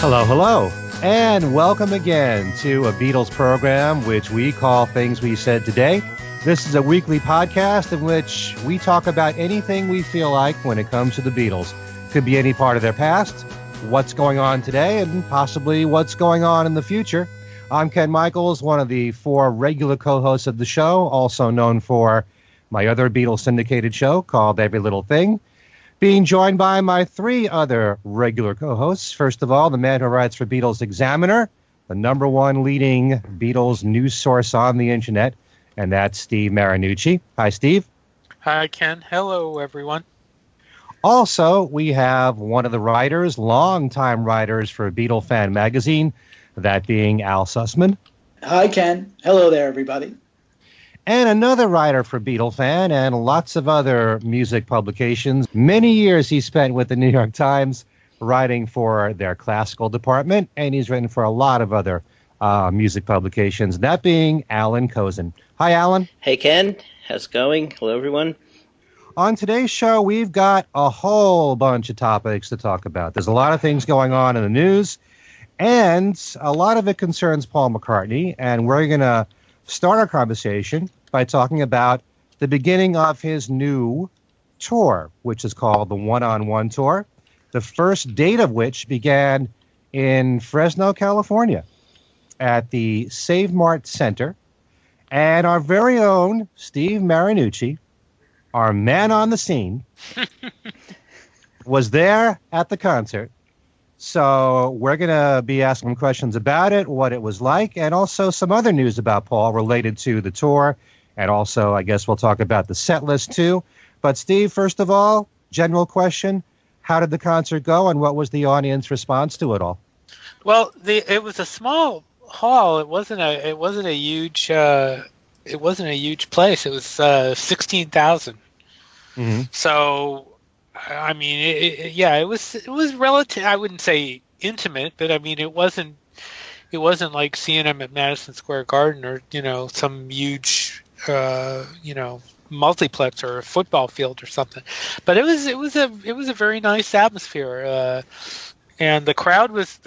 Hello, hello, and welcome again to a Beatles program which we call Things We Said Today. This is a weekly podcast in which we talk about anything we feel like when it comes to the Beatles. Could be any part of their past, what's going on today, and possibly what's going on in the future. I'm Ken Michaels, one of the four regular co-hosts of the show, also known for my other Beatles syndicated show called Every Little Thing. Being joined by my three other regular co-hosts. First of all, the man who writes for Beatles Examiner, the number one leading Beatles news source on the internet, and that's Steve Marinucci. Hi, Steve. Hi, Ken. Hello, everyone. Also, we have one of the writers, longtime writers for Beatle Fan Magazine, that being Al Sussman. Hi, Ken. Hello there, everybody. And another writer for Beatle Fan and lots of other music publications. Many years he spent with the New York Times writing for their classical department, and he's written for a lot of other music publications, that being Allan Kozinn. Hi, Allan. Hey, Ken. How's it going? Hello, everyone. On today's show, we've got a whole bunch of topics to talk about. There's a lot of things going on in the news, and a lot of it concerns Paul McCartney, and we're going to start our conversation by talking about the beginning of his new tour, which is called the One-on-One Tour, the first date of which began in Fresno, California, at the Save Mart Center. And our very own Steve Marinucci, our man on the scene, was there at the concert. So we're going to be asking questions about it, what it was like, and also some other news about Paul related to the tour. And also, I guess we'll talk about the set list, too. But, Steve, first of all, general question, how did the concert go, and what was the audience response to it all? Well, it was a small hall. It wasn't a huge place. It was 16,000. Mm-hmm. So, I mean, it was relative. I wouldn't say intimate, but I mean, it wasn't like seeing them at Madison Square Garden or some huge multiplex or a football field or something. But it was a very nice atmosphere, and the crowd was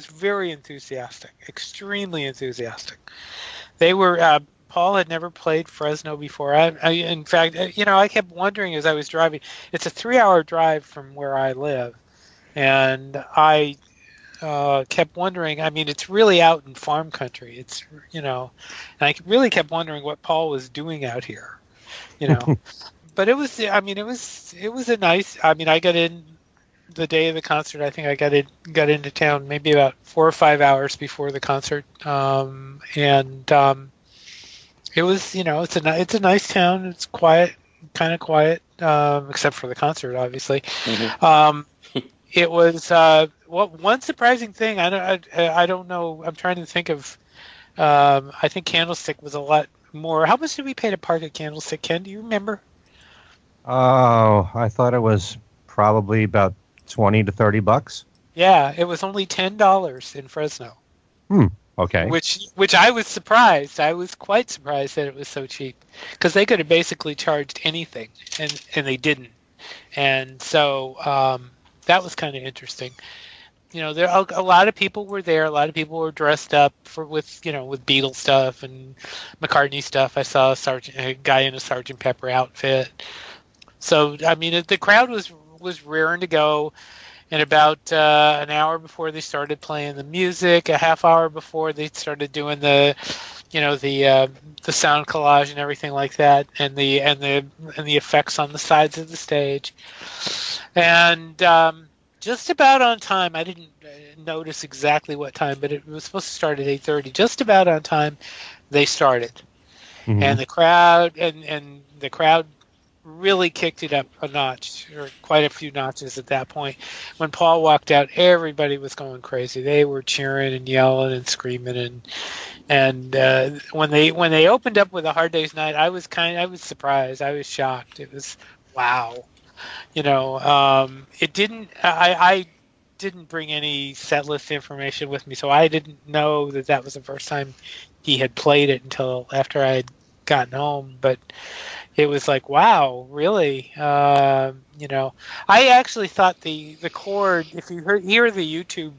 very enthusiastic, extremely enthusiastic. They were. Paul had never played Fresno before. In fact, I kept wondering as I was driving. It's a 3-hour drive from where I live, and I kept wondering. I mean, it's really out in farm country. It's and I really kept wondering what Paul was doing out here, But it was. I mean, it was a nice. I mean, I got in the day of the concert. I think I got into town maybe about 4 or 5 hours before the concert, it was, it's a nice town. It's quiet, kind of quiet, except for the concert, obviously. Mm-hmm. It was one surprising thing. I don't know. I'm trying to think of. I think Candlestick was a lot more. How much did we pay to park at Candlestick, Ken? Do you remember? Oh, I thought it was probably about $20 to $30. Yeah, it was only $10 in Fresno. Okay. Which I was surprised. I was quite surprised that it was so cheap, because they could have basically charged anything, and they didn't. And so that was kind of interesting. There a lot of people were there. A lot of people were dressed up with Beatles stuff and McCartney stuff. I saw a guy in a Sgt. Pepper outfit. So I mean, the crowd was raring to go. And about an hour before they started playing the music, a half hour before they started doing the sound collage and everything like that, and the effects on the sides of the stage, and just about on time. I didn't notice exactly what time, but it was supposed to start at 8:30. Just about on time, they started, mm-hmm. And the crowd really kicked it up a notch, or quite a few notches at that point. When Paul walked out, everybody was going crazy. They were cheering and yelling and screaming, and when they opened up with A Hard Day's Night, I was surprised. I was shocked. It was wow. It didn't. I didn't bring any set list information with me, so I didn't know that was the first time he had played it until after I had gotten home. But it was like, wow, really? I actually thought the chord, if you hear the YouTube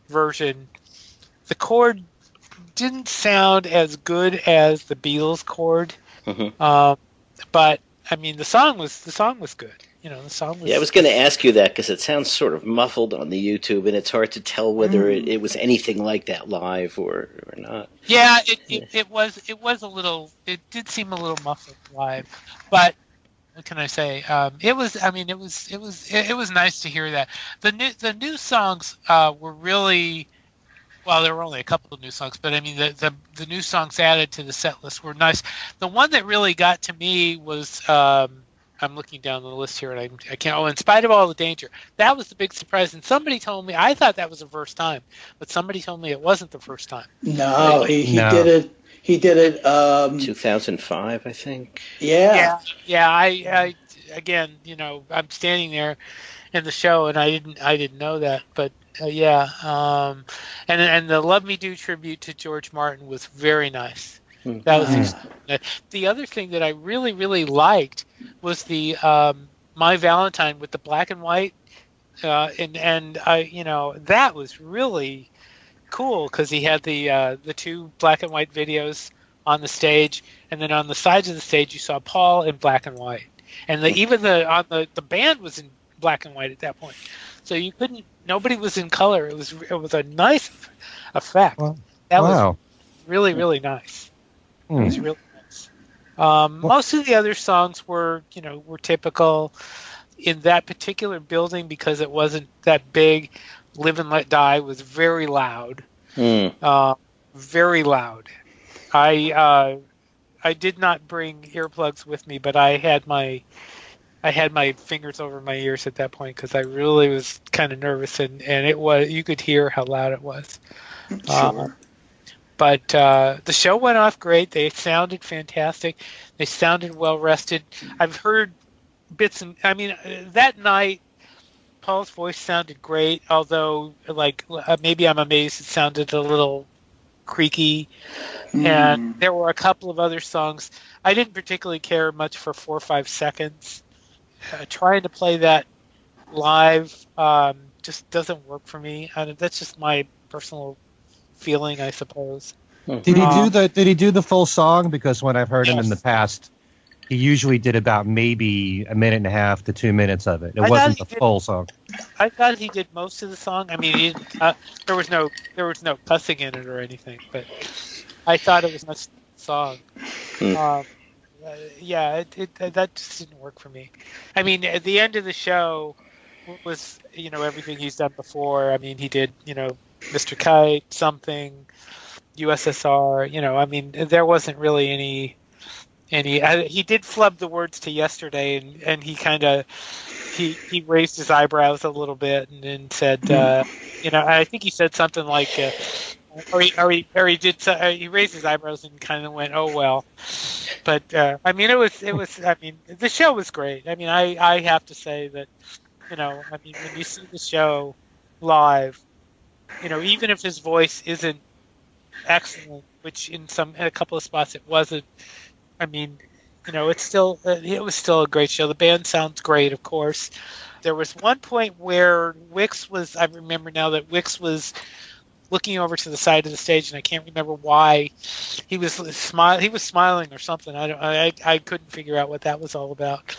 version, the chord didn't sound as good as the Beatles chord, but I mean the song was good. The song was. Yeah, I was going to ask you that because it sounds sort of muffled on the YouTube, and it's hard to tell whether it was anything like that live or not. Yeah, it was a little. It did seem a little muffled live, but what can I say? It was nice to hear that. The new songs were really. Well, there were only a couple of new songs, but I mean the new songs added to the set list were nice. The one that really got to me was I'm looking down the list here and I can't. Oh, In Spite of All the Danger. That was the big surprise, and somebody told me I thought that was the first time, but somebody told me it wasn't the first time. No, he did it. He did it. 2005, I think. Yeah. I again, I'm standing there in the show and I didn't know that, but. And the Love Me Do tribute to George Martin was very nice. That was the other thing that I really, really liked was the My Valentine with the black and white, and that was really cool because he had the two black and white videos on the stage, and then on the sides of the stage you saw Paul in black and white, and the band was in black and white at that point. So nobody was in color. It was a nice effect. Wow. That was really, really nice. It was really nice. Most of the other songs were typical in that particular building because it wasn't that big. Live and Let Die was very loud. Very loud. I did not bring earplugs with me, but I had my fingers over my ears at that point because I really was kind of nervous, and you could hear how loud it was. Sure. But the show went off great. They sounded fantastic. They sounded well rested. I've heard bits, that night Paul's voice sounded great, although maybe I'm amazed it sounded a little creaky. And there were a couple of other songs. I didn't particularly care much for 4 or 5 seconds. Trying to play that live just doesn't work for me. That's just my personal feeling, I suppose. Did he do the full song? Because when I've heard him in the past, he usually did about maybe a minute and a half to 2 minutes of it. It wasn't the full song. I thought he did most of the song. I mean, there was no cussing in it or anything, but I thought it was much song. That just didn't work for me. I mean, at the end of the show was, everything he's done before. I mean, he did, Mr. Kite, Something, USSR, there wasn't really any he did flub the words to Yesterday, and he kind of, he raised his eyebrows a little bit and said, I think he said something like, he raised his eyebrows and kind of went, oh well. But the show was great. I mean, I have to say that, when you see the show live, even if his voice isn't excellent, which in a couple of spots it wasn't, it was still a great show. The band sounds great, of course. There was one point where I remember now that Wicks was looking over to the side of the stage, and I can't remember why. He was smiling or something. I couldn't figure out what that was all about.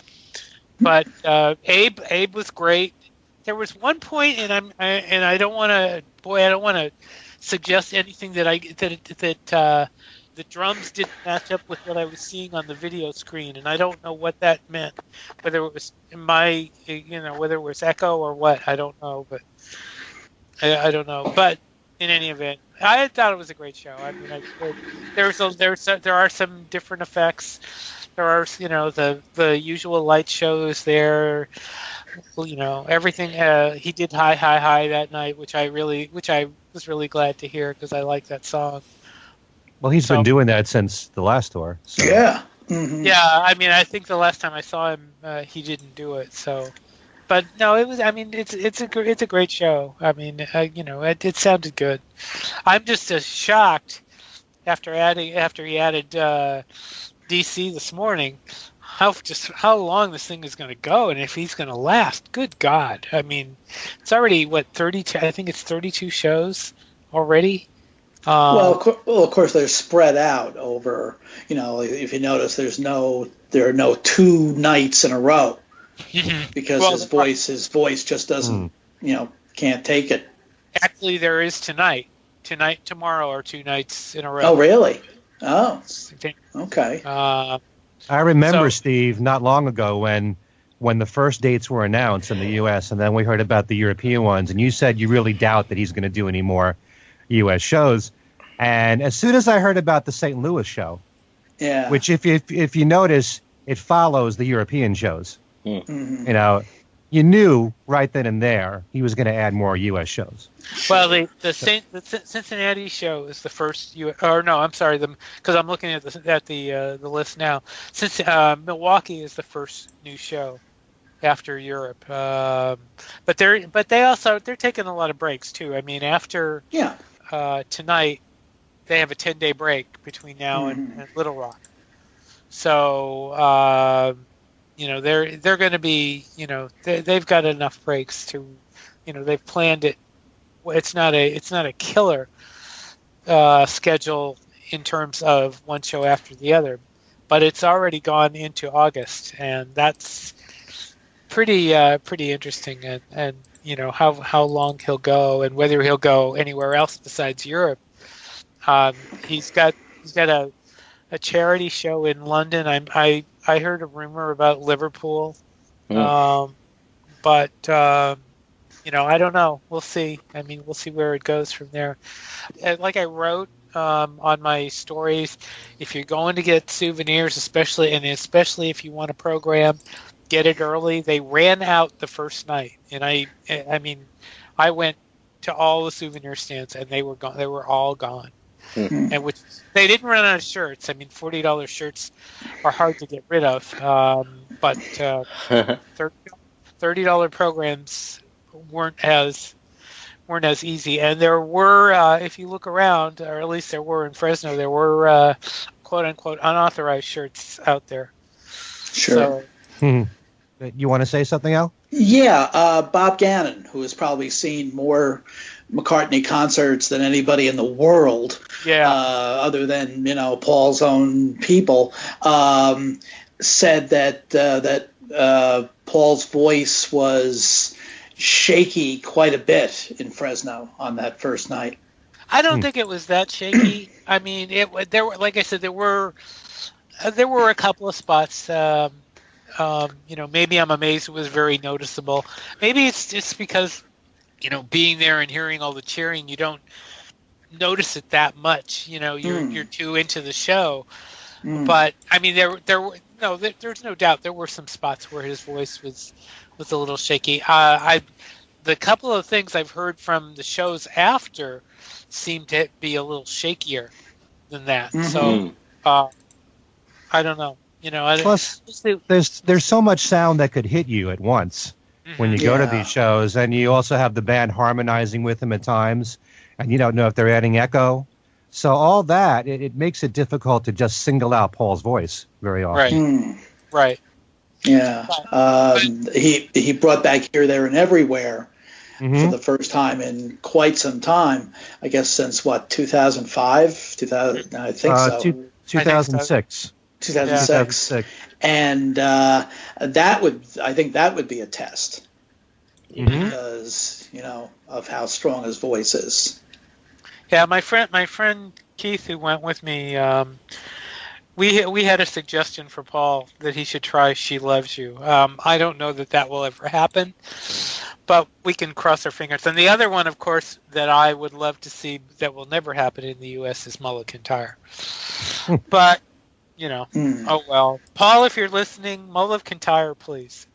But Abe was great. There was one point, and I don't want to suggest anything that the drums didn't match up with what I was seeing on the video screen, and I don't know what that meant. Whether it was whether it was echo or what, I don't know. But I don't know. But in any event, I thought it was a great show. I mean, there are some different effects. There are, the usual light shows there. Everything. He did High that night, which I was really glad to hear because I like that song. Well, he's been doing that since the last tour. So. Yeah. Mm-hmm. Yeah, I think the last time I saw him, he didn't do it. So, but no, it was. I mean, it's a great show. I mean, it sounded good. I'm just shocked after he added DC this morning. how long this thing is going to go, and if he's going to last. Good God! I mean, it's already 32. I think it's 32 shows already. Well, of course, they're spread out over. If you notice, there are no 2 nights in a row because his voice just doesn't, can't take it. Actually, there is tonight, tomorrow, or 2 nights in a row. Oh, really? Oh, okay. I remember, Steve, not long ago when the first dates were announced in the U.S. and then we heard about the European ones, and you said you really doubt that he's going to do any more U.S. shows. And as soon as I heard about the St. Louis show, which if you notice, it follows the European shows. Mm-hmm. You knew right then and there he was going to add more U.S. shows. Well, the Cincinnati show is the first because I'm looking at the list now. Since Milwaukee is the first new show after Europe, but they're taking a lot of breaks too. I mean, after tonight, they have a 10-day break between now and Little Rock. So they're going to be they've got enough breaks to they've planned it. It's not a killer schedule in terms of one show after the other, but it's already gone into August, and that's pretty interesting. And how long he'll go, and whether he'll go anywhere else besides Europe. He's got a charity show in London. I heard a rumor about Liverpool, but I don't know. We'll see. I mean, we'll see where it goes from there. Like I wrote on my stories, if you're going to get souvenirs, especially if you want a program, get it early. They ran out the first night, and I went to all the souvenir stands, and they were gone. They were all gone. Mm-hmm. And which they didn't run out of shirts. I mean, $40 shirts are hard to get rid of, but $30 programs weren't as easy. And there were, if you look around, or at least there were in Fresno, there were quote unquote unauthorized shirts out there. Sure. So, you want to say something, Al? Yeah, Bob Gannon, who has probably seen more McCartney concerts than anybody in the world, other than Paul's own people, said that Paul's voice was shaky quite a bit in Fresno on that first night. I don't think it was that shaky. I mean, there were, like I said, there were a couple of spots. Maybe I'm amazed it was very noticeable. Maybe it's just because, being there and hearing all the cheering, you don't notice it that much. You're too into the show. But I mean, there's no doubt there were some spots where his voice was a little shaky. The couple of things I've heard from the shows after seem to be a little shakier than that. So I don't know. Plus, there's so much sound that could hit you at once when you go to these shows, and you also have the band harmonizing with them at times, and you don't know if they're adding echo. So all that, it makes it difficult to just single out Paul's voice very often. Right. Yeah. He brought back Here, There, and Everywhere for the first time in quite some time. I guess since, 2005? 2000, I think so. 2006. 2006. And I think that would be a test because, of how strong his voice is. Yeah, my friend Keith, who went with me, we had a suggestion for Paul that he should try She Loves You. I don't know that will ever happen, but we can cross our fingers. And the other one, of course, that I would love to see that will never happen in the U.S. is Mull of Kintyre. But oh well. Paul, if you're listening, Mull of Kintyre, please.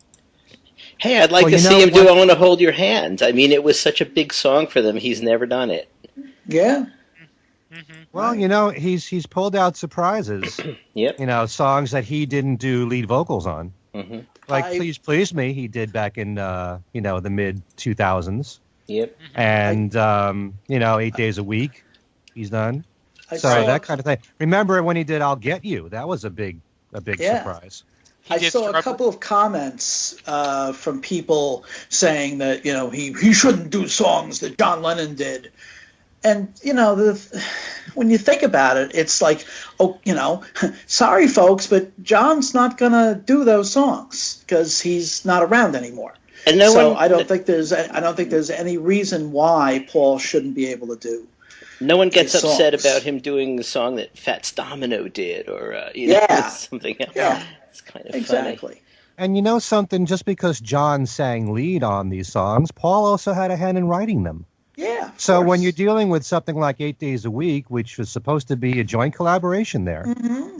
Hey, I'd like to see him do I Want to Hold Your Hand. I mean, it was such a big song for them. He's never done it. Yeah. Well, he's pulled out surprises. Yep. Songs that he didn't do lead vocals on. Like Please Please Me, he did back in, the mid 2000s. Yep. And, 8 Days a Week, he's done. So that kind of thing. Remember when he did I'll Get You? That was a big surprise. I saw a couple of comments from people saying that he shouldn't do songs that John Lennon did, and when you think about it, it's like, sorry folks, but John's not gonna do those songs because he's not around anymore. And I don't think there's any reason why Paul shouldn't be able to do. No one gets upset about him doing the song that Fats Domino did, or something else. Yeah. It's kind of funny. And something, just because John sang lead on these songs, Paul also had a hand in writing them. Yeah. So when you're dealing with something like 8 Days a Week, which was supposed to be a joint collaboration there,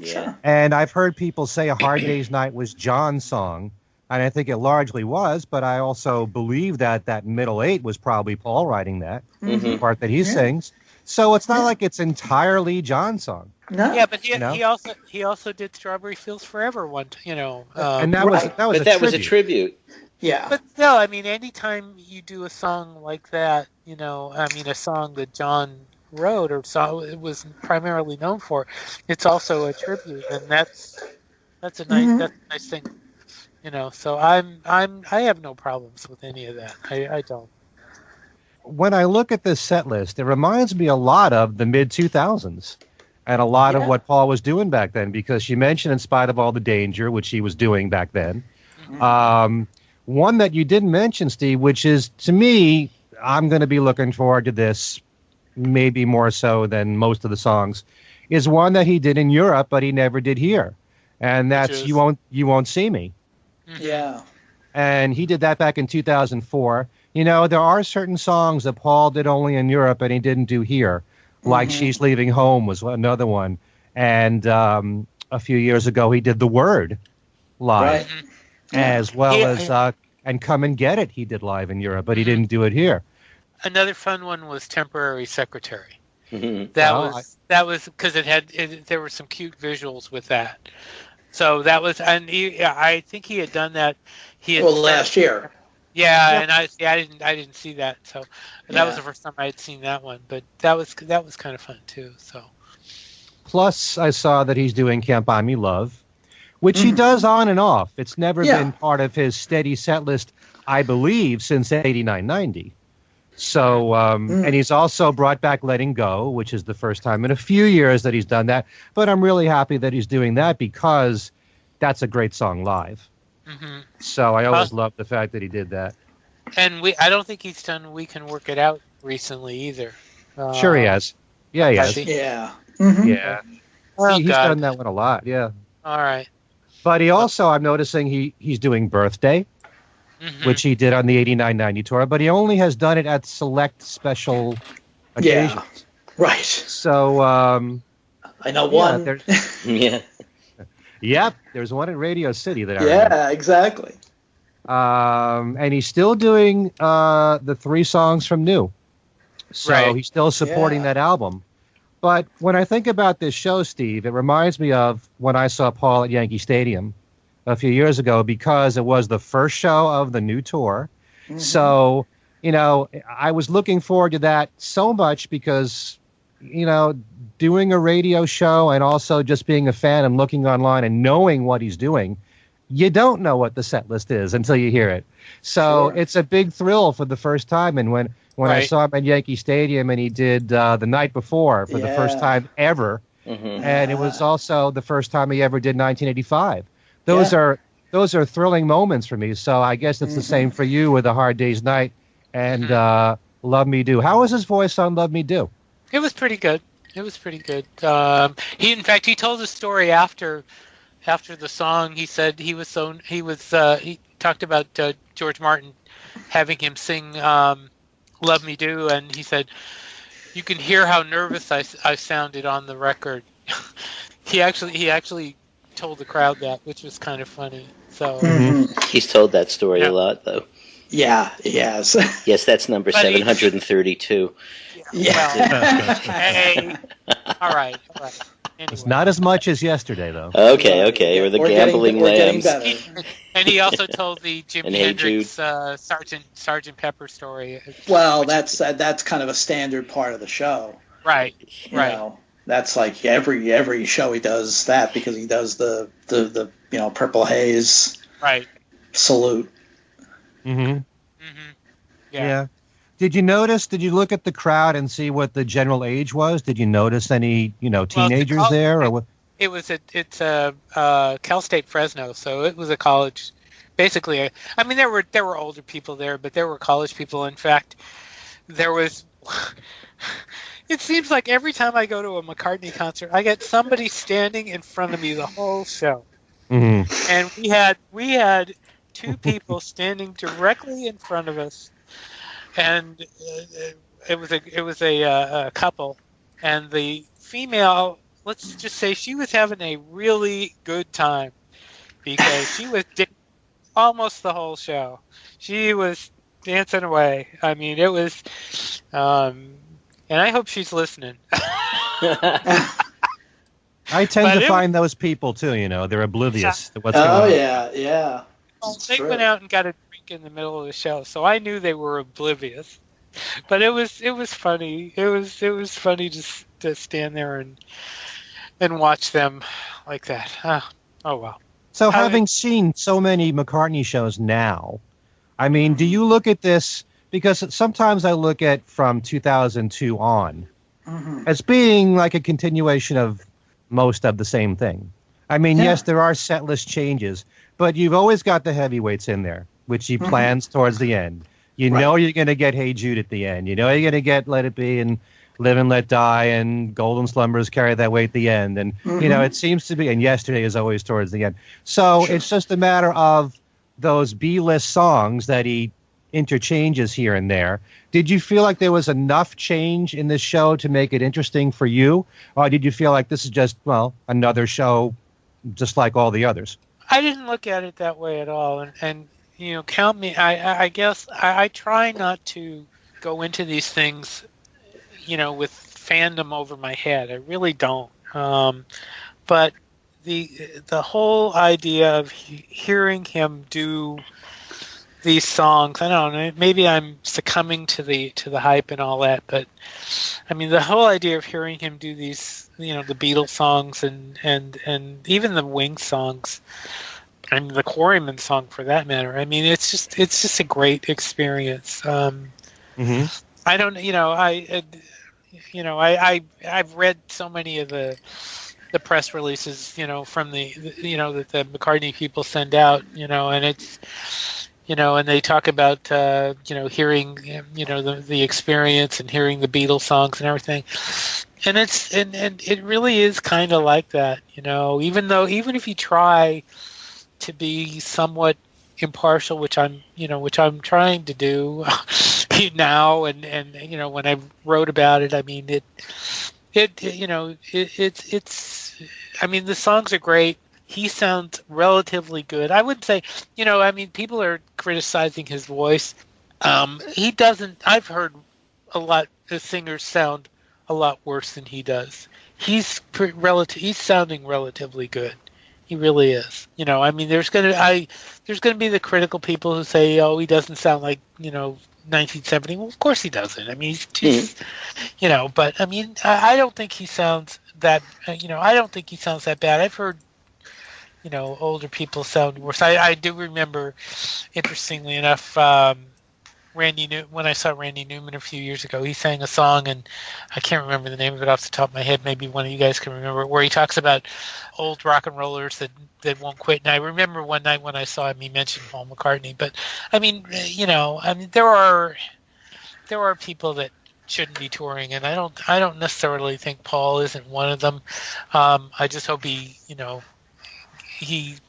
sure. And I've heard people say A Hard Day's Night was John's song, and I think it largely was, but I also believe that middle 8 was probably Paul writing that, the part that he sings. So it's not like it's entirely John's song. No. Yeah, but he also did Strawberry Fields Forever one, and that was a tribute. Yeah. But still, I mean, anytime you do a song like that, a song that John wrote or it was primarily known for, it's also a tribute, and that's a nice thing, So I have no problems with any of that. I don't. When I look at this set list, it reminds me a lot of the mid-2000s and a lot of what Paul was doing back then, because you mentioned In Spite of All the Danger, which he was doing back then. One that you didn't mention, Steve, which is, to me, I'm going to be looking forward to this maybe more so than most of the songs, is one that he did in Europe, but he never did here. And that's You Won't See Me. Yeah. And he did that back in 2004. There are certain songs that Paul did only in Europe and he didn't do here, like She's Leaving Home was another one. And a few years ago, he did The Word live, as well as and Come and Get It he did live in Europe, but he didn't do it here. Another fun one was Temporary Secretary. That was because there were some cute visuals with that. So that was, and I think he had done that. Last year. Yeah, and I didn't see that, so that was the first time I had seen that one. But that was kind of fun too. So, plus I saw that he's doing Can't Buy Me Love, which he does on and off. It's never been part of his steady set list, I believe, since 89-90. So, and he's also brought back Letting Go, which is the first time in a few years that he's done that. But I'm really happy that he's doing that because that's a great song live. So I always loved the fact that he did that. And I don't think he's done We Can Work It Out recently either. Sure he has. Yeah, he has. Yeah. Yeah. He's done that one a lot, yeah. All right. But he also, I'm noticing he's doing Birthday, which he did on the 89-90 tour, but he only has done it at select special occasions. Yeah, right. So, I know one. Yep, there's one in Radio City that I remember. Yeah, exactly. And he's still doing the 3 songs from New. So he's still supporting that album. But when I think about this show, Steve, it reminds me of when I saw Paul at Yankee Stadium a few years ago, because it was the first show of the new tour. So, I was looking forward to that so much because, doing a radio show and also just being a fan and looking online and knowing what he's doing, you don't know what the set list is until you hear it. So it's a big thrill for the first time. And when I saw him at Yankee Stadium and he did The Night Before for the first time ever, and it was also the first time he ever did 1985. Those are thrilling moments for me. So I guess it's the same for you with A Hard Day's Night and Love Me Do. How was his voice on Love Me Do? It was pretty good. He he told a story after the song. He said he talked about George Martin having him sing Love Me Do, and he said you can hear how nervous I sounded on the record. He actually told the crowd that, which was kind of funny. So he's told that story a lot, though. Yeah, he has. Yes, that's number 732. Yeah. Hey. All right. Anyway. It's not as much as yesterday, though. Okay. Or the Gambling Lambs. And he also told the Jimi Hendrix Sergeant Pepper story. Well, that's kind of a standard part of the show. Right. That's like every show he does that, because he does the Purple Haze salute. Mm-hmm. Yeah. Did you look at the crowd and see what the general age was? Did you notice any, teenagers there? It's Cal State Fresno, so it was a college. Basically, there were older people there, but there were college people. In fact, there was. It seems like every time I go to a McCartney concert, I get somebody standing in front of me the whole show. Mm-hmm. And we had two people standing directly in front of us, and it was a couple, and the female, let's just say, she was having a really good time, because she was almost the whole show. She was dancing away. It was, and I hope she's listening. I tend to find those people too. They're oblivious to what's going on. Oh yeah. Well, they went out and got a drink in the middle of the show, so I knew they were oblivious. But it was funny. It was funny to stand there and watch them like that. Oh well. So having seen so many McCartney shows now, do you look at this, because sometimes I look at from 2002 on as being like a continuation of most of the same thing. Yes, there are set list changes, but you've always got the heavyweights in there, which he plans towards the end. You know you're going to get Hey Jude at the end. You know you're going to get Let It Be and Live and Let Die and Golden Slumbers Carry That Way at the end. And, it seems to be, and Yesterday is always towards the end. So it's just a matter of those B-list songs that he interchanges here and there. Did you feel like there was enough change in this show to make it interesting for you? Or did you feel like this is just, another show just like all the others? I didn't look at it that way at all. And count me, I guess I try not to go into these things with fandom over my head. I really don't. But the whole idea of hearing him do these songs, I don't know, maybe I'm succumbing to the hype and all that, but the whole idea of hearing him do these, the Beatles songs and even the Wings songs, and the Quarrymen song for that matter. It's just a great experience. I don't, I've read so many of the press releases, from the that the McCartney people send out, and it's, and they talk about, hearing, the experience and hearing the Beatles songs and everything. And it's, and it really is kind of like that, even if you try to be somewhat impartial, which I'm trying to do now, and when I wrote about it, the songs are great. He sounds relatively good. I would say, people are criticizing his voice. He doesn't. I've heard a lot of singers sound a lot worse than he does. He's sounding relatively good. He really is. There's gonna be the critical people who say, "Oh, he doesn't sound like 1970." Well, of course he doesn't. He's but I don't think he sounds that. I don't think he sounds that bad. I've heard, older people sound worse. I do remember, interestingly enough, when I saw Randy Newman a few years ago, he sang a song, and I can't remember the name of it off the top of my head. Maybe one of you guys can remember, where he talks about old rock and rollers that won't quit. And I remember one night when I saw him, he mentioned Paul McCartney. But there are people that shouldn't be touring, and I don't necessarily think Paul isn't one of them. I just hope he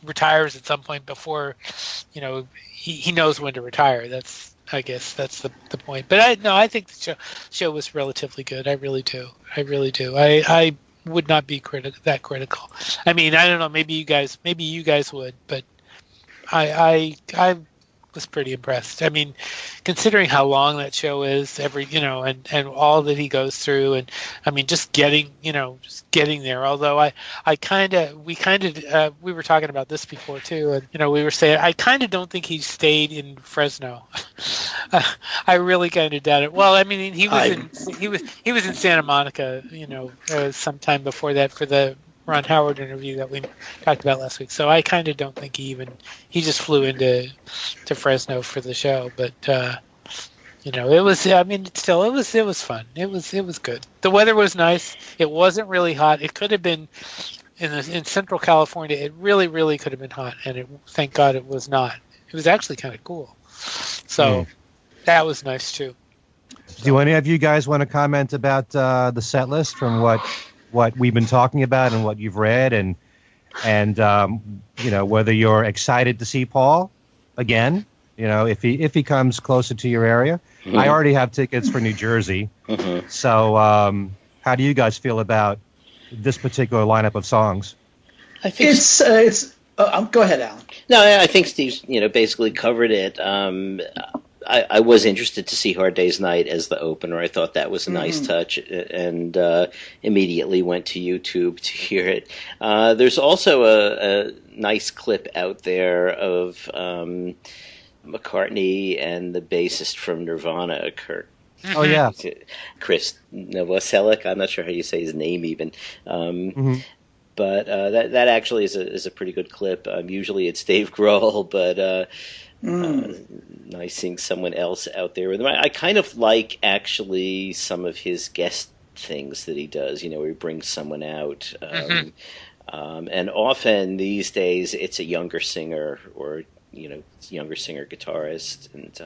retires at some point before, he knows when to retire. I guess that's the point. But I think the show was relatively good. I really do. I would not be that critical. I don't know. Maybe you guys would, but I was pretty impressed. Considering how long that show is, and all that he goes through, and just getting there. Although we were talking about this before too, and we were saying I kind of don't think he stayed in Fresno. I really kind of doubt it. Well, I mean, he was in Santa Monica, sometime before that for the Ron Howard interview that we talked about last week. So I kind of don't think he just flew into Fresno for the show. But it was. I mean, still, it was fun. It was good. The weather was nice. It wasn't really hot. It could have been in Central California. It really, really could have been hot, and thank God it was not. It was actually kind of cool. So that was nice too. Do any of you guys want to comment about the set list from what we've been talking about and what you've read, and whether you're excited to see Paul again? If he comes closer to your area. Mm-hmm. I already have tickets for New Jersey. Mm-hmm. So how do you guys feel about this particular lineup of songs? I think it's. Go ahead, Alan. No, I think Steve's basically covered it. I was interested to see Hard Day's Night as the opener. I thought that was a nice touch, and immediately went to YouTube to hear it. There's also a nice clip out there of McCartney and the bassist from Nirvana, Kurt. Oh yeah, Chris Novoselic. I'm not sure how you say his name even. But that actually is a pretty good clip. Usually it's Dave Grohl, but nice seeing someone else out there with him. I kind of like actually some of his guest things that he does. Where he brings someone out, and often these days it's a younger singer or younger singer guitarist, and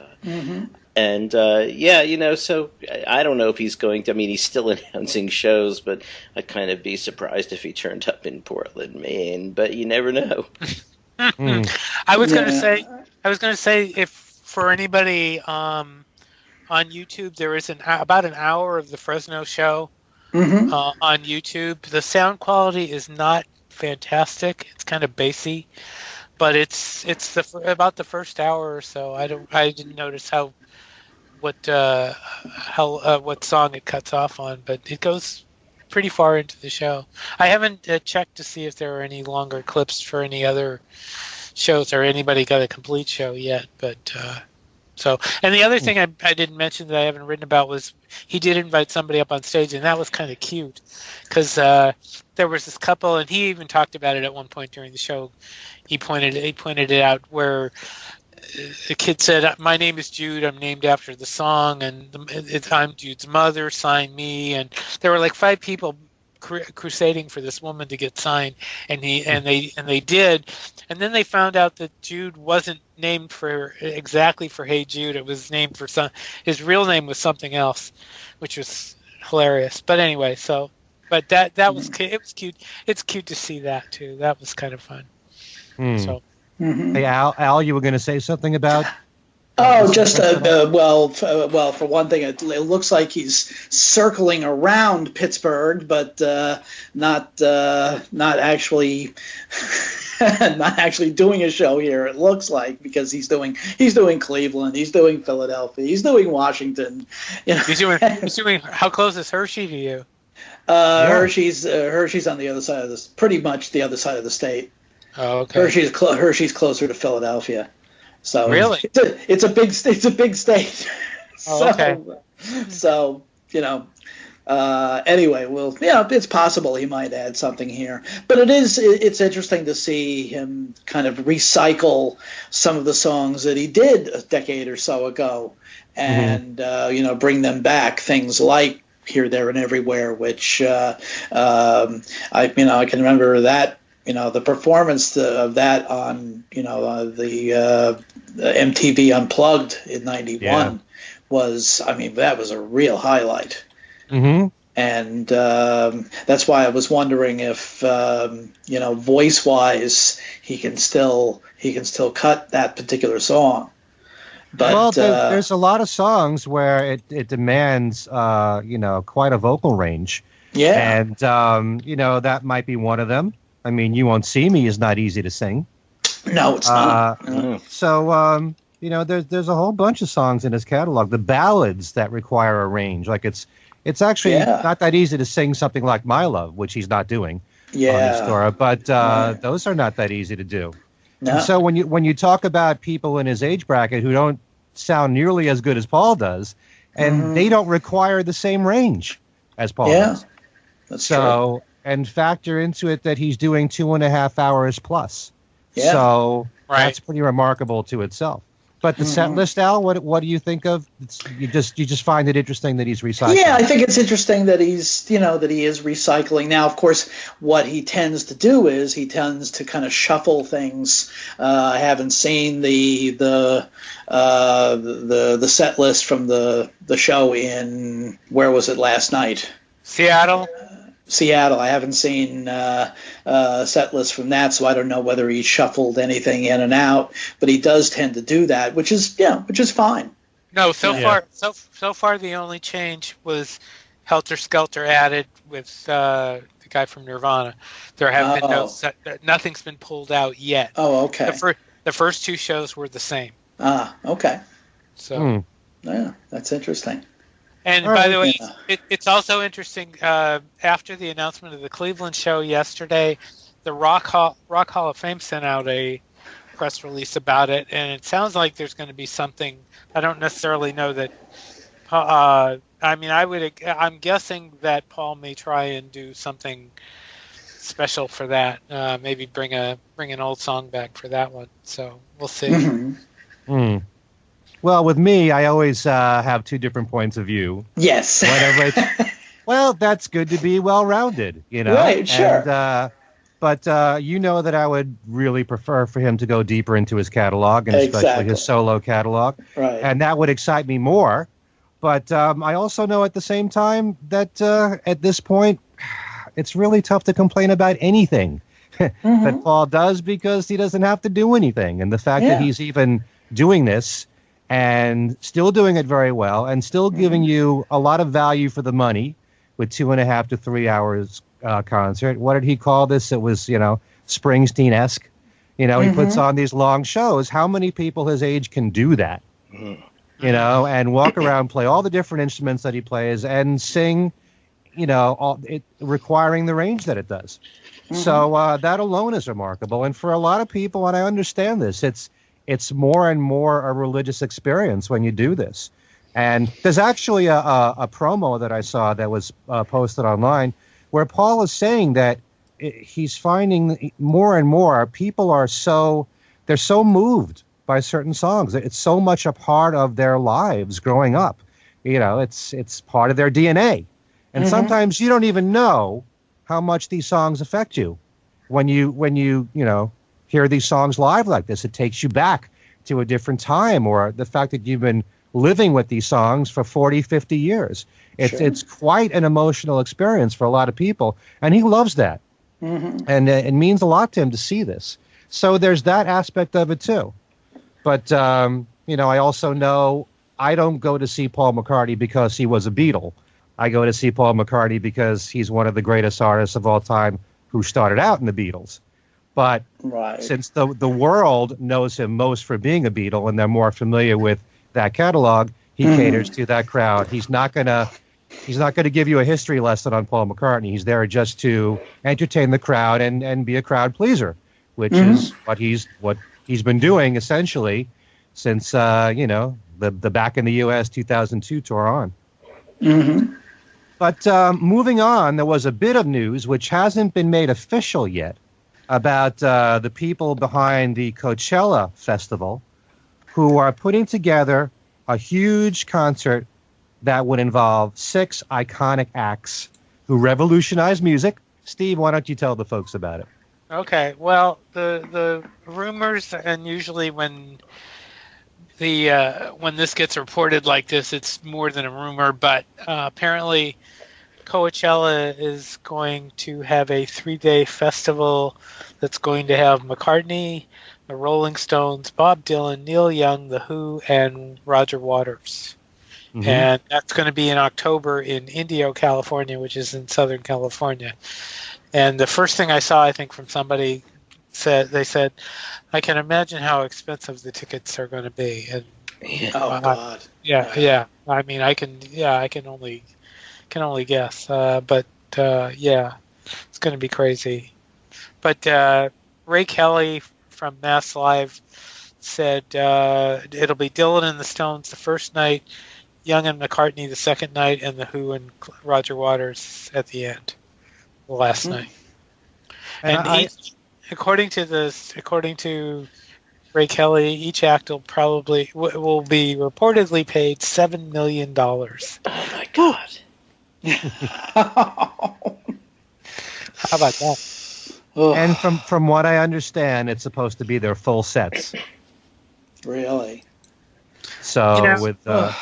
so I don't know if he's going to. I mean, he's still announcing shows, but I'd kind of be surprised if he turned up in Portland, Maine. But you never know. I was going to say, if for anybody on YouTube, there is about an hour of the Fresno show on YouTube. The sound quality is not fantastic. It's kind of bassy. But it's about the first hour or so. I didn't notice what song it cuts off on, but it goes pretty far into the show. I haven't checked to see if there are any longer clips for any other shows or anybody got a complete show yet. But and the other thing I didn't mention that I haven't written about was he did invite somebody up on stage, and that was kind of cute because there was this couple, and he even talked about it at one point during the show. He pointed it out where the kid said, "My name is Jude. I'm named after the song, and I'm Jude's mother. Sign me." And there were like 5 people crusading for this woman to get signed, and they did. And then they found out that Jude wasn't named exactly for Hey Jude. It was named for his real name was something else, which was hilarious. But anyway, but that was it was cute. It's cute to see that too. That was kind of fun. So, hey Al, you were going to say something about? Oh, just well, for one thing, it looks like he's circling around Pittsburgh, but not actually not actually doing a show here. It looks like, because he's doing Cleveland, he's doing Philadelphia, he's doing Washington. He's doing. How close is Hershey to you? Hershey's on the other side of this, pretty much the other side of the state. Oh, okay. Hershey's closer to Philadelphia, so really it's a big state. Oh, okay. So anyway, well, it's possible he might add something here, but it's interesting to see him kind of recycle some of the songs that he did a decade or so ago, and bring them back. Things like Here, There, and Everywhere, which I can remember that. The performance of that on, the MTV Unplugged in '91 was, that was a real highlight. Mm-hmm. And that's why I was wondering if, voice-wise, he can still cut that particular song. But there's a lot of songs where it demands, quite a vocal range. Yeah. And, that might be one of them. I mean, You Won't See Me is not easy to sing. No, it's not. So, there's a whole bunch of songs in his catalog. The ballads that require a range, like it's actually not that easy to sing something like My Love, which he's not doing on his tour. But those are not that easy to do. No. And so when you talk about people in his age bracket who don't sound nearly as good as Paul does, and they don't require the same range as Paul does. That's true. And factor into it that he's doing 2.5 hours plus. Yeah. So that's pretty remarkable to itself. But the set list, Al, what do you think of? You just find it interesting that he's recycling. Yeah, I think it's interesting that he is recycling. Now, of course, what he tends to do is he tends to kind of shuffle things. I haven't seen the set list from the show in, where was it last night? Seattle. I haven't seen set lists from that, so I don't know whether he shuffled anything in and out. But he does tend to do that, which is fine. No, so far the only change was Helter Skelter added with the guy from Nirvana. There have been nothing's been pulled out yet. Oh, okay. The first two shows were the same. Ah, okay. So yeah, that's interesting. And by the way, it's also interesting, after the announcement of the Cleveland show yesterday, the Rock Hall of Fame sent out a press release about it, and it sounds like there's going to be something. I don't necessarily know that. I'm guessing that Paul may try and do something special for that. Maybe bring an old song back for that one. So we'll see. Well, with me, I always have two different points of view. Yes. Well, that's good to be well-rounded, Right, sure. And, but you know that I would really prefer for him to go deeper into his catalog, and especially his solo catalog. Right. And that would excite me more. But I also know at the same time that at this point, it's really tough to complain about anything that Paul does, because he doesn't have to do anything. And the fact that he's even doing this and still doing it very well, and still giving you a lot of value for the money with 2.5 to 3 hours concert. What did he call this? It was, Springsteen-esque. He puts on these long shows. How many people his age can do that? And walk around, play all the different instruments that he plays, and sing, requiring the range that it does. So that alone is remarkable. And for a lot of people, and I understand this, it's more and more a religious experience when you do this. And there's actually a promo that I saw that was posted online where Paul is saying that he's finding more and more people they're so moved by certain songs. It's so much a part of their lives growing up. It's part of their DNA. And sometimes you don't even know how much these songs affect you when you hear these songs live like this. It takes you back to a different time, or the fact that you've been living with these songs for 40, 50 years. It's quite an emotional experience for a lot of people, and he loves that. And it means a lot to him to see this. So there's that aspect of it too. But, I also know I don't go to see Paul McCartney because he was a Beatle. I go to see Paul McCartney because he's one of the greatest artists of all time who started out in the Beatles. But since the world knows him most for being a Beatle, and they're more familiar with that catalog, he caters to that crowd. He's not gonna give you a history lesson on Paul McCartney. He's there just to entertain the crowd and be a crowd pleaser, which is what he's been doing essentially since the Back in the U.S. 2002 tour on. But moving on, there was a bit of news which hasn't been made official yet about the people behind the Coachella Festival who are putting together a huge concert that would involve 6 iconic acts who revolutionized music. Steve, why don't you tell the folks about it? Okay, well, the rumors, and usually when this gets reported like this, it's more than a rumor, but apparently Coachella is going to have a 3-day festival that's going to have McCartney, the Rolling Stones, Bob Dylan, Neil Young, The Who, and Roger Waters. And that's going to be in October in Indio, California, which is in Southern California. And the first thing I saw, I think, from somebody they said, I can imagine how expensive the tickets are going to be. And God. Yeah. I mean, I can only guess. But it's going to be crazy. But Ray Kelly from Mass Live said it'll be Dylan and the Stones the first night, Young and McCartney the second night, and the Who and Roger Waters at the end, the last night. And according to Ray Kelly, each act will be reportedly paid $7 million. Oh my God! How about that? And from what I understand, it's supposed to be their full sets. Really? So with their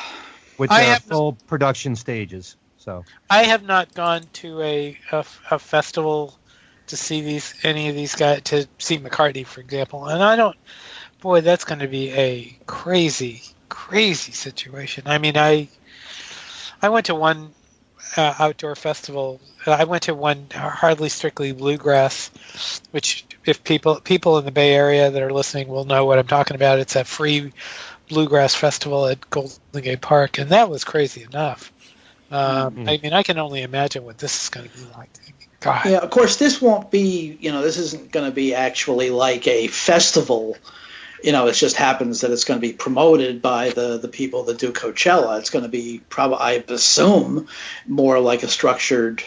full production stages. So I have not gone to a festival to see any of these guys, to see McCartney, for example, and I don't. Boy, that's going to be a crazy, crazy situation. I mean, I went to one outdoor festival. I went to one hardly strictly bluegrass, which if people in the Bay Area that are listening will know what I'm talking about. It's a free bluegrass festival at Golden Gate Park, and that was crazy enough. I mean, I can only imagine what this is going to be like. God. Yeah, of course, this won't be, this isn't going to be actually like a festival. It just happens that it's going to be promoted by the people that do Coachella. It's going to be probably, I assume, more like a structured,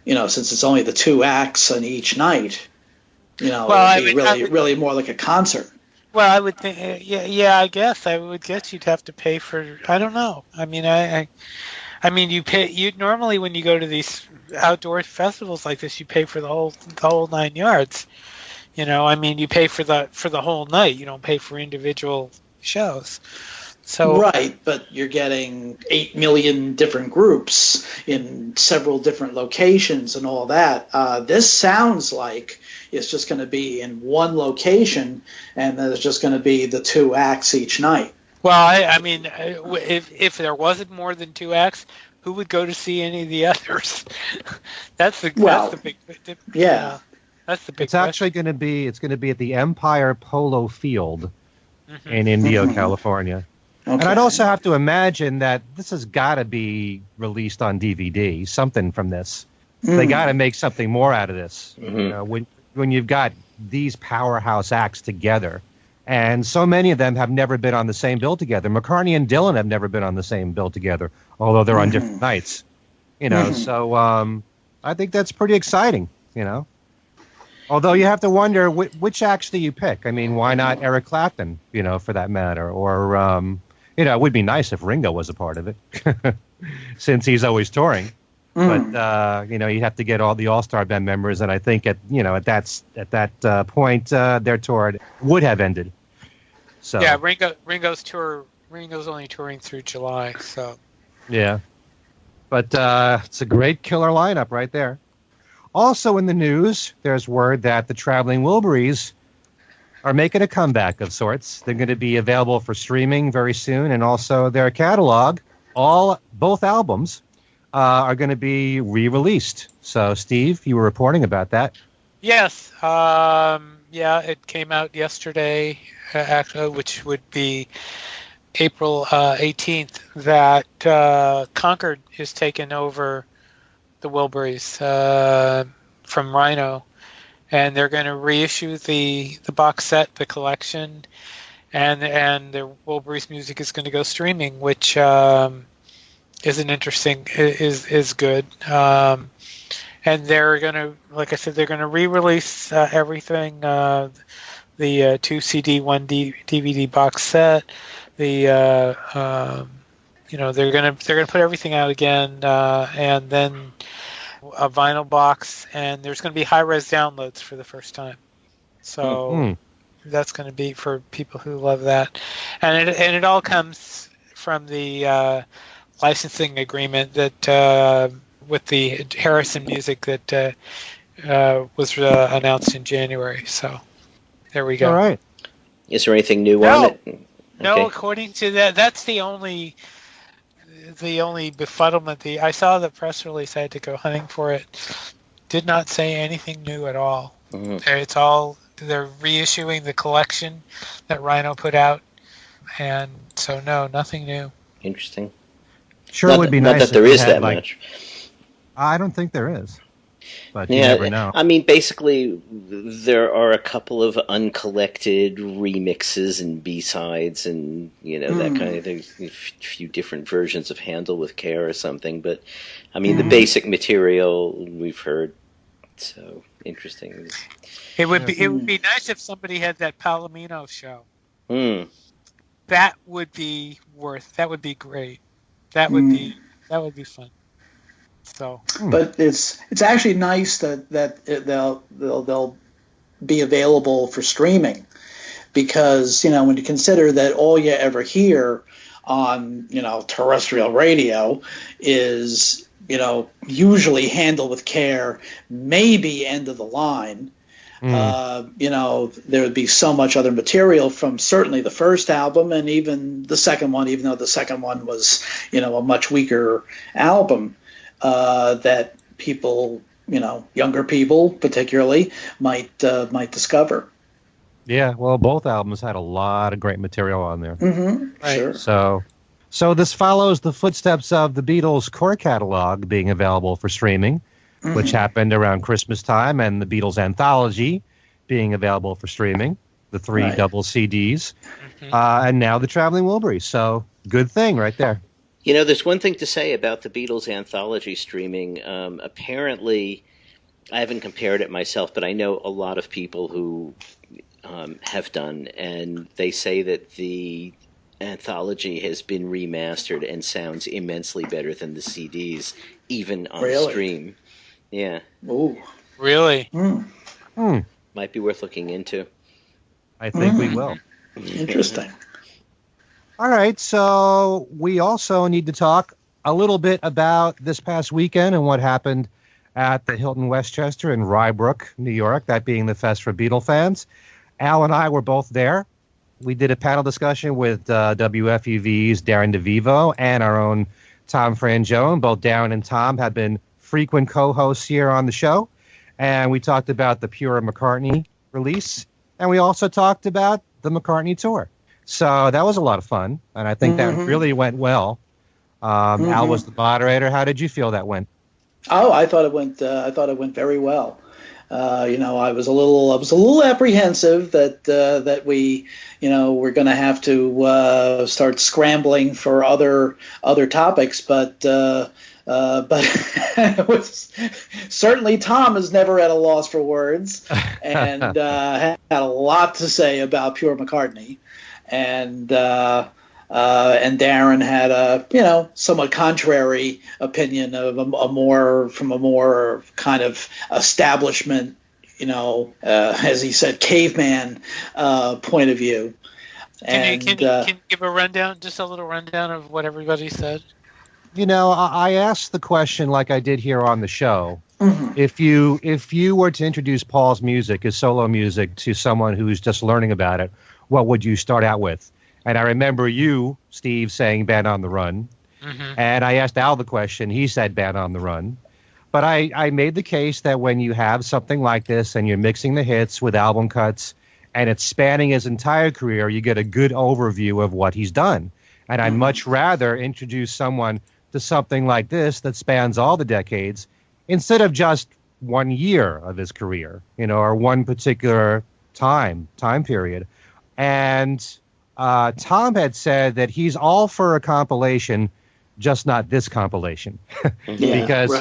since it's only the two acts on each night, well, it would be really more like a concert. Well, I would think, I guess you'd have to pay for, I don't know. I mean, I mean, you normally when you go to these outdoor festivals like this, you pay for the whole 9 yards. I mean, you pay for the whole night. You don't pay for individual shows. So right, but you're getting 8 million different groups in several different locations and all that. This sounds like it's just going to be in one location, and there's just going to be the two acts each night. Well, I mean, if there wasn't more than two acts, who would go to see any of the others? That's the big. Yeah. That's the big It's actually going to be at the Empire Polo Field in Indio, California. Okay. And I'd also have to imagine that this has got to be released on DVD, something from this. They got to make something more out of this. When you've got these powerhouse acts together, and so many of them have never been on the same bill together. McCartney and Dylan have never been on the same bill together, although they're on different nights. So I think that's pretty exciting, Although you have to wonder which acts do you pick? I mean, why not Eric Clapton, for that matter? Or, it would be nice if Ringo was a part of it, since he's always touring. But, you have to get all the All-Star Band members, and I think at that point, their tour would have ended. So yeah, Ringo's only touring through July, so. Yeah. But it's a great killer lineup right there. Also in the news, there's word that the Traveling Wilburys are making a comeback of sorts. They're going to be available for streaming very soon, and also their catalog, both albums, are going to be re-released. So, Steve, you were reporting about that. Yes. It came out yesterday, actually, which would be April 18th, that Concord is taking over the Wilburys from Rhino, and they're going to reissue the box set, the collection, and the Wilburys music is going to go streaming, which is good. And they're going to, like I said, they're going to re-release everything. The 2 CD, 1 DVD box set. They're going to put everything out again, and then a vinyl box, and there's going to be high-res downloads for the first time. So that's going to be for people who love that, and it all comes from the licensing agreement that with the Harrison Music that was announced in January. So there we go. All right. Is there anything new on it? Okay. No, according to that's the only befuddlement. I saw the press release. I had to go hunting for it. Did not say anything new at all. It's all, they're reissuing the collection that Rhino put out, and so no, nothing new. Interesting. Sure, it would be nice. Not that there is that much. I don't think there is. but you never know. I mean, basically, there are a couple of uncollected remixes and B-sides and, that kind of thing. A few different versions of Handle with Care or something. But, I mean, the basic material we've heard. So interesting. It would be nice if somebody had that Palomino show. That would be great. That would be fun. So, but it's actually nice that they'll be available for streaming, because when you consider that all you ever hear on terrestrial radio is usually Handle with Care, maybe End of the Line. There would be so much other material from certainly the first album and even the second one, even though the second one was a much weaker album, that people, younger people particularly, might discover. Yeah, well, both albums had a lot of great material on there. Right. Sure. So this follows the footsteps of the Beatles' core catalog being available for streaming, which happened around Christmas time, and the Beatles anthology being available for streaming, the 3 double CDs, and now the Traveling Wilburys. So good thing right there. There's one thing to say about the Beatles anthology streaming. Apparently, I haven't compared it myself, but I know a lot of people who have done, and they say that the anthology has been remastered and sounds immensely better than the CDs, even on stream. Yeah. Oh, really? Might be worth looking into. I think we will. Interesting. All right, so we also need to talk a little bit about this past weekend and what happened at the Hilton Westchester in Rybrook, New York, that being the Fest for Beatle fans. Al and I were both there. We did a panel discussion with WFUV's Darren DeVivo and our own Tom Frangione. Both Darren and Tom have been frequent co-hosts here on the show. And we talked about the Pure McCartney release. And we also talked about the McCartney tour. So that was a lot of fun. And I think that really went well. Al was the moderator. How did you feel that went? Oh, I thought it went very well. I was a little apprehensive that we, we're going to have to start scrambling for other topics, but it was, certainly Tom is never at a loss for words, and had a lot to say about Pure McCartney, and Darren had a somewhat contrary opinion of a more kind of establishment, as he said, caveman point of view. Can you give a rundown, just a little rundown of what everybody said? I asked the question like I did here on the show. If you were to introduce Paul's music, his solo music, to someone who's just learning about it, what would you start out with? And I remember you, Steve, saying Band on the Run. And I asked Al the question. He said Band on the Run. But I made the case that when you have something like this and you're mixing the hits with album cuts and it's spanning his entire career, you get a good overview of what he's done. And I'd much rather introduce someone to something like this that spans all the decades instead of just 1 year of his career, or one particular time period. And Tom had said that he's all for a compilation, just not this compilation. Because,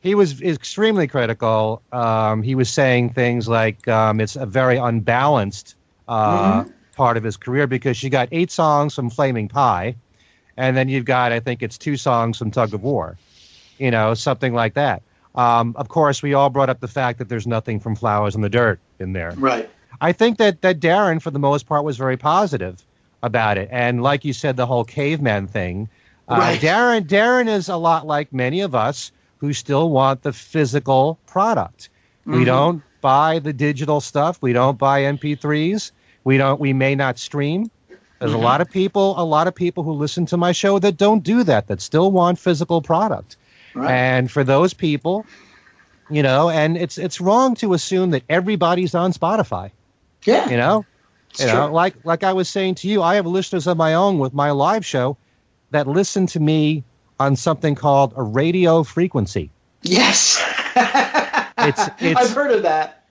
he was extremely critical. He was saying things like it's a very unbalanced part of his career because you got 8 songs from Flaming Pie, and then you've got, I think it's 2 songs from Tug of War, something like that. Of course, we all brought up the fact that there's nothing from Flowers in the Dirt in there. Right. I think that Darren, for the most part, was very positive about it. And like you said, the whole caveman thing, Darren is a lot like many of us who still want the physical product. We don't buy the digital stuff. We don't buy MP3s. We may not stream. There's a lot of people who listen to my show that don't do that still want physical product. Right. And for those people, and it's wrong to assume that everybody's on Spotify. Yeah. Like I was saying to you, I have listeners of my own with my live show that listen to me on something called a radio frequency. Yes. I've heard of that.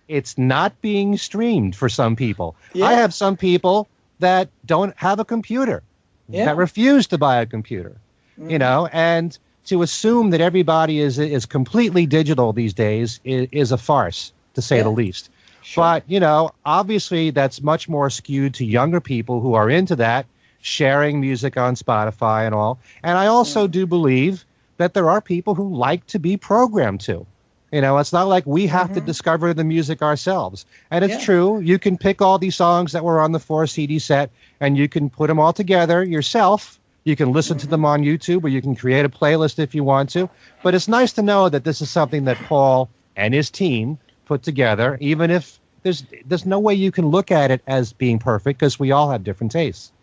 It's not being streamed for some people. Yeah. I have some people that don't have a computer, that refuse to buy a computer, and to assume that everybody is completely digital these days is a farce, to say the least. Sure. But, obviously that's much more skewed to younger people who are into that, sharing music on Spotify and all. And I also do believe that there are people who like to be programmed to. It's not like we have to discover the music ourselves. And it's true, you can pick all these songs that were on the 4 CD set, and you can put them all together yourself. You can listen to them on YouTube, or you can create a playlist if you want to. But it's nice to know that this is something that Paul and his team put together, even if there's no way you can look at it as being perfect, because we all have different tastes.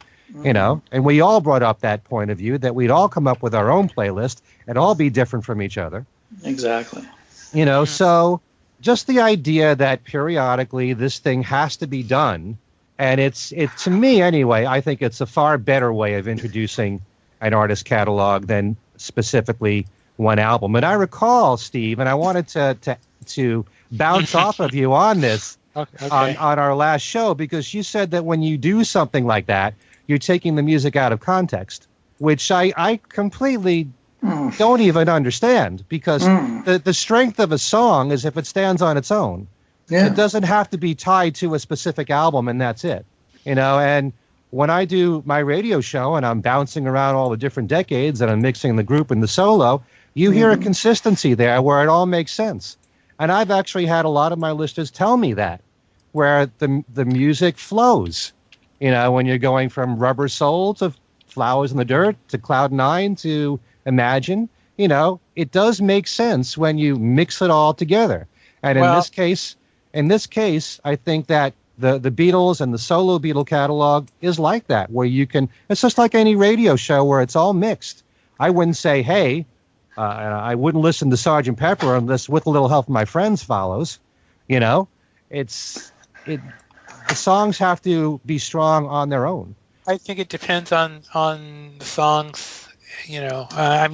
And we all brought up that point of view that we'd all come up with our own playlist and all be different from each other. Exactly. So just the idea that periodically this thing has to be done, and it to me anyway, I think it's a far better way of introducing an artist catalog than specifically one album. And I recall, Steve, and I wanted to bounce off of you on this on our last show, because you said that when you do something like that, you're taking the music out of context, which I completely don't even understand, because the strength of a song is if it stands on its own. Yeah. It doesn't have to be tied to a specific album, and that's it. And when I do my radio show and I'm bouncing around all the different decades and I'm mixing the group and the solo, you hear a consistency there where it all makes sense. And I've actually had a lot of my listeners tell me that, where the music flows. When you're going from Rubber Soul to Flowers in the Dirt to Cloud 9 to Imagine, it does make sense when you mix it all together. And in this case, I think that the Beatles and the solo Beatle catalog is like that, where it's just like any radio show where it's all mixed. I wouldn't say, hey, I wouldn't listen to Sgt. Pepper unless With a Little Help from My Friends follows. The songs have to be strong on their own. I think it depends on the songs. I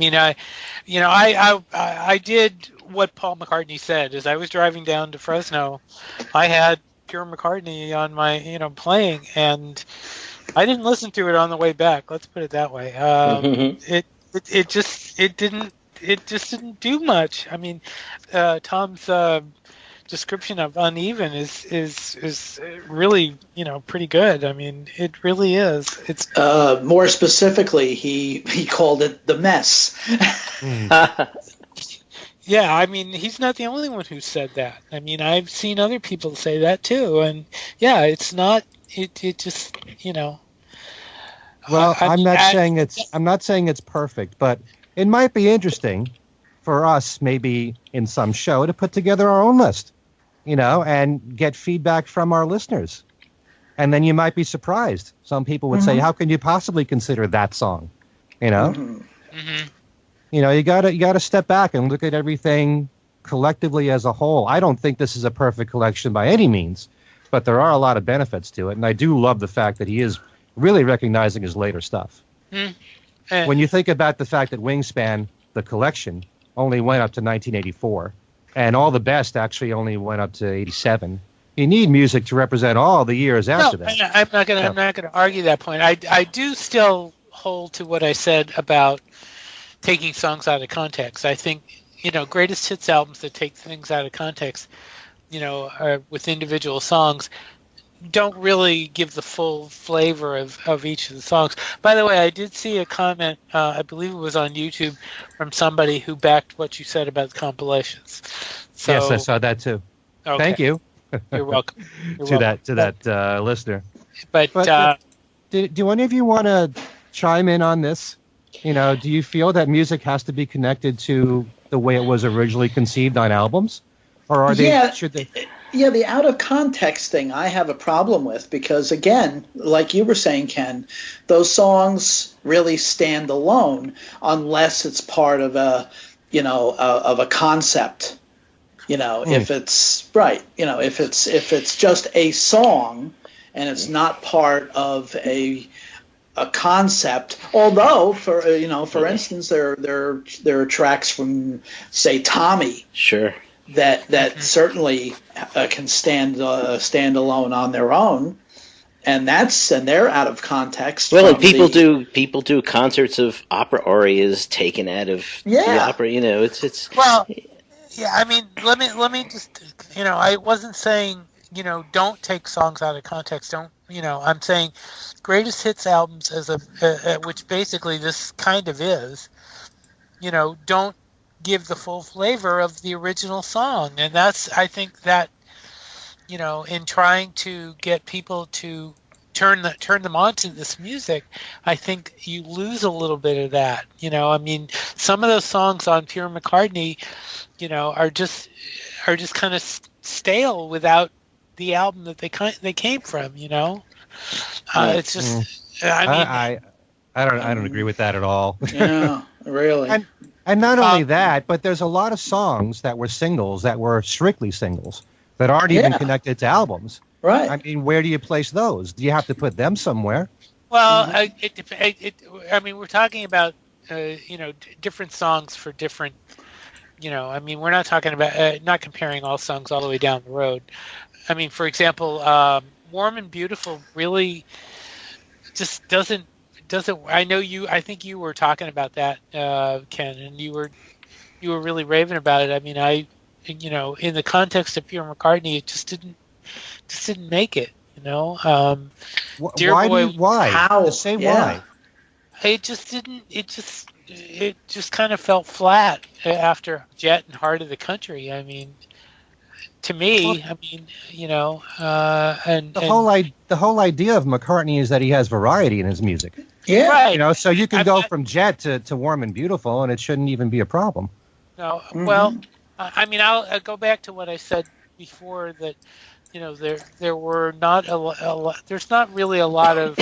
did what Paul McCartney said. As I was driving down to Fresno, I had pure McCartney on my, playing, and I didn't listen to it on the way back. Let's put it that way. It just didn't do much. I mean, Tom's description of Uneven is really pretty good. I mean, it really is. It's more specifically, he called it the mess. Yeah, I mean, he's not the only one who said that. I mean, I've seen other people say that too, and yeah, it's not. It just Well, I'm not saying it's perfect, but it might be interesting for us, maybe in some show, to put together our own list, and get feedback from our listeners. And then you might be surprised. Some people would say, how can you possibly consider that song? You gotta step back and look at everything collectively as a whole. I don't think this is a perfect collection by any means, but there are a lot of benefits to it. And I do love the fact that he is really recognizing his later stuff. When you think about the fact that Wingspan, the collection, only went up to 1984, and All the Best actually only went up to 87. You need music to represent all the years after that. I'm not gonna argue that point. I do still hold to what I said about taking songs out of context. I think greatest hits albums that take things out of context, with individual songs, don't really give the full flavor of each of the songs. By the way, I did see a comment, I believe it was on YouTube, from somebody who backed what you said about the compilations. So, yes, I saw that too. Okay. Thank you. You're welcome. To that listener. But do any of you want to chime in on this? Do you feel that music has to be connected to the way it was originally conceived on albums? Or are they? Should they? Yeah, the out of context thing I have a problem with, because again, like you were saying, Ken, those songs really stand alone unless it's part of a concept. If it's right, if it's just a song and it's not part of a concept. Although, for instance, there are tracks from, say, Tommy. Sure. that certainly can stand alone on their own, and they're out of context. Well, and people do concerts of opera arias taken out of the opera. It's well, yeah. I mean, let me just I wasn't saying don't take songs out of context. Don't I'm saying greatest hits albums which basically this kind of is. Don't give the full flavor of the original song, and I think that in trying to get people to turn them on to this music, I think you lose a little bit of that. I mean, some of those songs on Pure McCartney, are just kind of stale without the album that they came from. It's just I don't agree with that at all. Yeah, really. And not only that, but there's a lot of songs that were singles that were strictly singles that aren't even connected to albums. Right. I mean, where do you place those? Do you have to put them somewhere? Well, I mean, we're talking about different songs for different. I mean, we're not talking about not comparing all songs all the way down the road. I mean, for example, "Warm and Beautiful" really just doesn't. I think you were talking about that, Ken, and you were really raving about it. I mean, in the context of Pure McCartney, it just didn't make it. Why? How? Say why? It just didn't. It just kind of fell flat after Jet and Heart of the Country. I mean, to me, and the whole idea of McCartney is that he has variety in his music. Yeah, right. So you can go from Jet to Warm and Beautiful, and it shouldn't even be a problem. No, well, I mean, I'll go back to what I said before that, there were not a lot. There's not really a lot of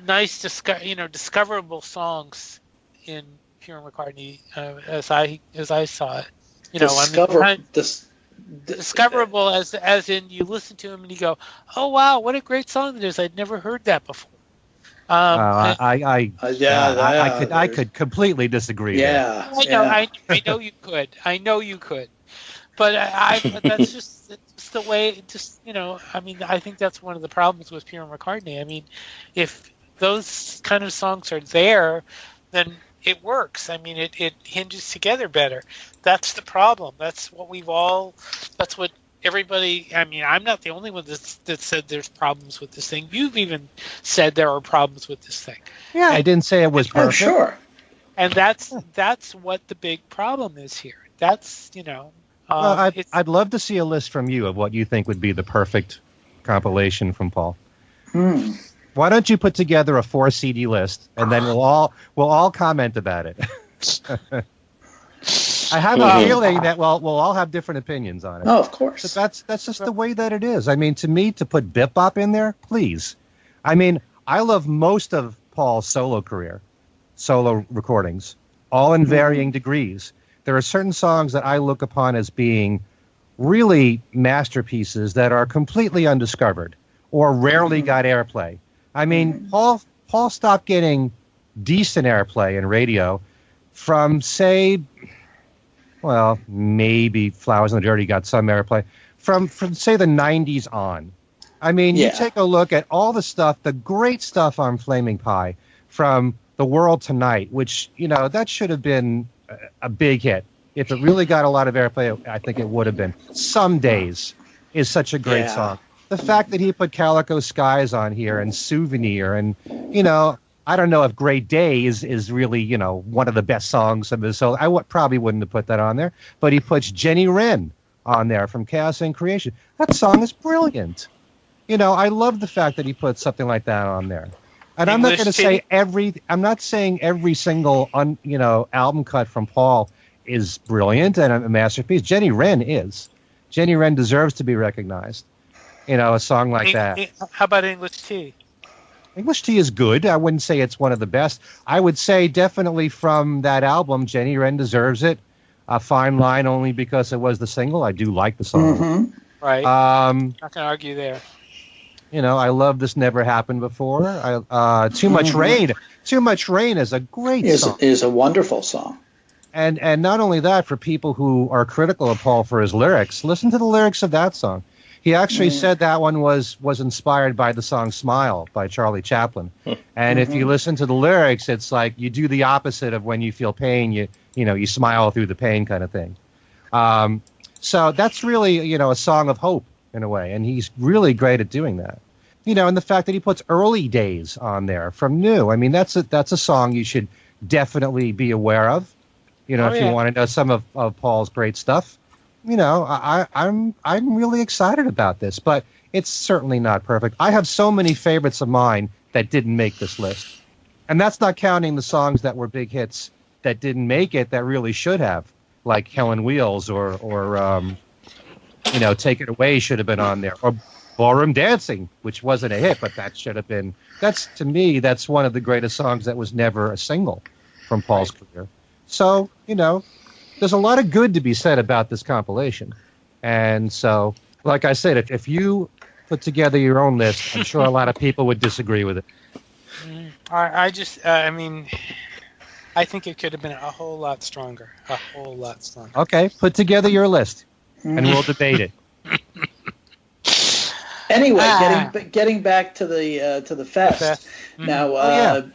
nice, discoverable songs in Pure McCartney as I saw it. Discoverable as in you listen to him and you go, oh wow, what a great song that is! I'd never heard that before. I could completely disagree. Yeah, I know you could, but that's just the way. I mean, I think that's one of the problems with Pure McCartney. I mean, if those kind of songs are there, then it works. I mean, it hinges together better. That's the problem. That's what everybody. I mean, I'm not the only one that said there's problems with this thing. You've even said there are problems with this thing. Yeah, I didn't say it was perfect. Oh, sure. And that's what the big problem is here. That's I'd love to see a list from you of what you think would be the perfect compilation from Paul. Why don't you put together a 4 CD list, and then we'll all comment about it. I have a feeling that we'll all have different opinions on it. Oh, of course. But that's just the way that it is. I mean, to me, to put Bip Bop in there, please. I mean, I love most of Paul's solo recordings, all in varying degrees. There are certain songs that I look upon as being really masterpieces that are completely undiscovered or rarely got airplay. I mean, Paul stopped getting decent airplay in radio from, say, well, maybe Flowers in the Dirty got some airplay from say the 90s on. I mean, you take a look at all the stuff, the great stuff on Flaming Pie from The World Tonight, which, that should have been a big hit. If it really got a lot of airplay, I think it would have been. Some Days is such a great song. The fact that he put Calico Skies on here and Souvenir and, I don't know if Great Day is really, one of the best songs of his. So I probably wouldn't have put that on there. But he puts Jenny Wren on there from Chaos and Creation. That song is brilliant. I love the fact that he put something like that on there. And I'm not going to say I'm not saying every single, album cut from Paul is brilliant and a masterpiece. Jenny Wren is. Jenny Wren deserves to be recognized. A song like that. How about English Tea? English Tea is good. I wouldn't say it's one of the best. I would say definitely from that album, Jenny Wren deserves it. A Fine Line only because it was the single. I do like the song. Right. Not going to argue there. I love This Never Happened Before. Too Much Rain. Too Much Rain is a great song. Is a wonderful song. And not only that, for people who are critical of Paul for his lyrics, listen to the lyrics of that song. He actually said that one was inspired by the song Smile by Charlie Chaplin. And if you listen to the lyrics, it's like you do the opposite of when you feel pain, you smile through the pain kind of thing. So that's really, a song of hope in a way. And he's really great at doing that. And the fact that he puts Early Days on there from New. I mean, that's a song you should definitely be aware of. You want to know some of Paul's great stuff. I'm really excited about this, but it's certainly not perfect. I have so many favorites of mine that didn't make this list. And that's not counting the songs that were big hits that didn't make it that really should have, like Hell on Wheels or Take It Away should have been on there, or Ballroom Dancing, which wasn't a hit, but that should have been. To me, that's one of the greatest songs that was never a single from Paul's career. So, there's a lot of good to be said about this compilation. And so, like I said, if you put together your own list, I'm sure a lot of people would disagree with it. I think it could have been a whole lot stronger. A whole lot stronger. Okay, put together your list, and we'll debate it. Anyway, getting back to the fest. Now,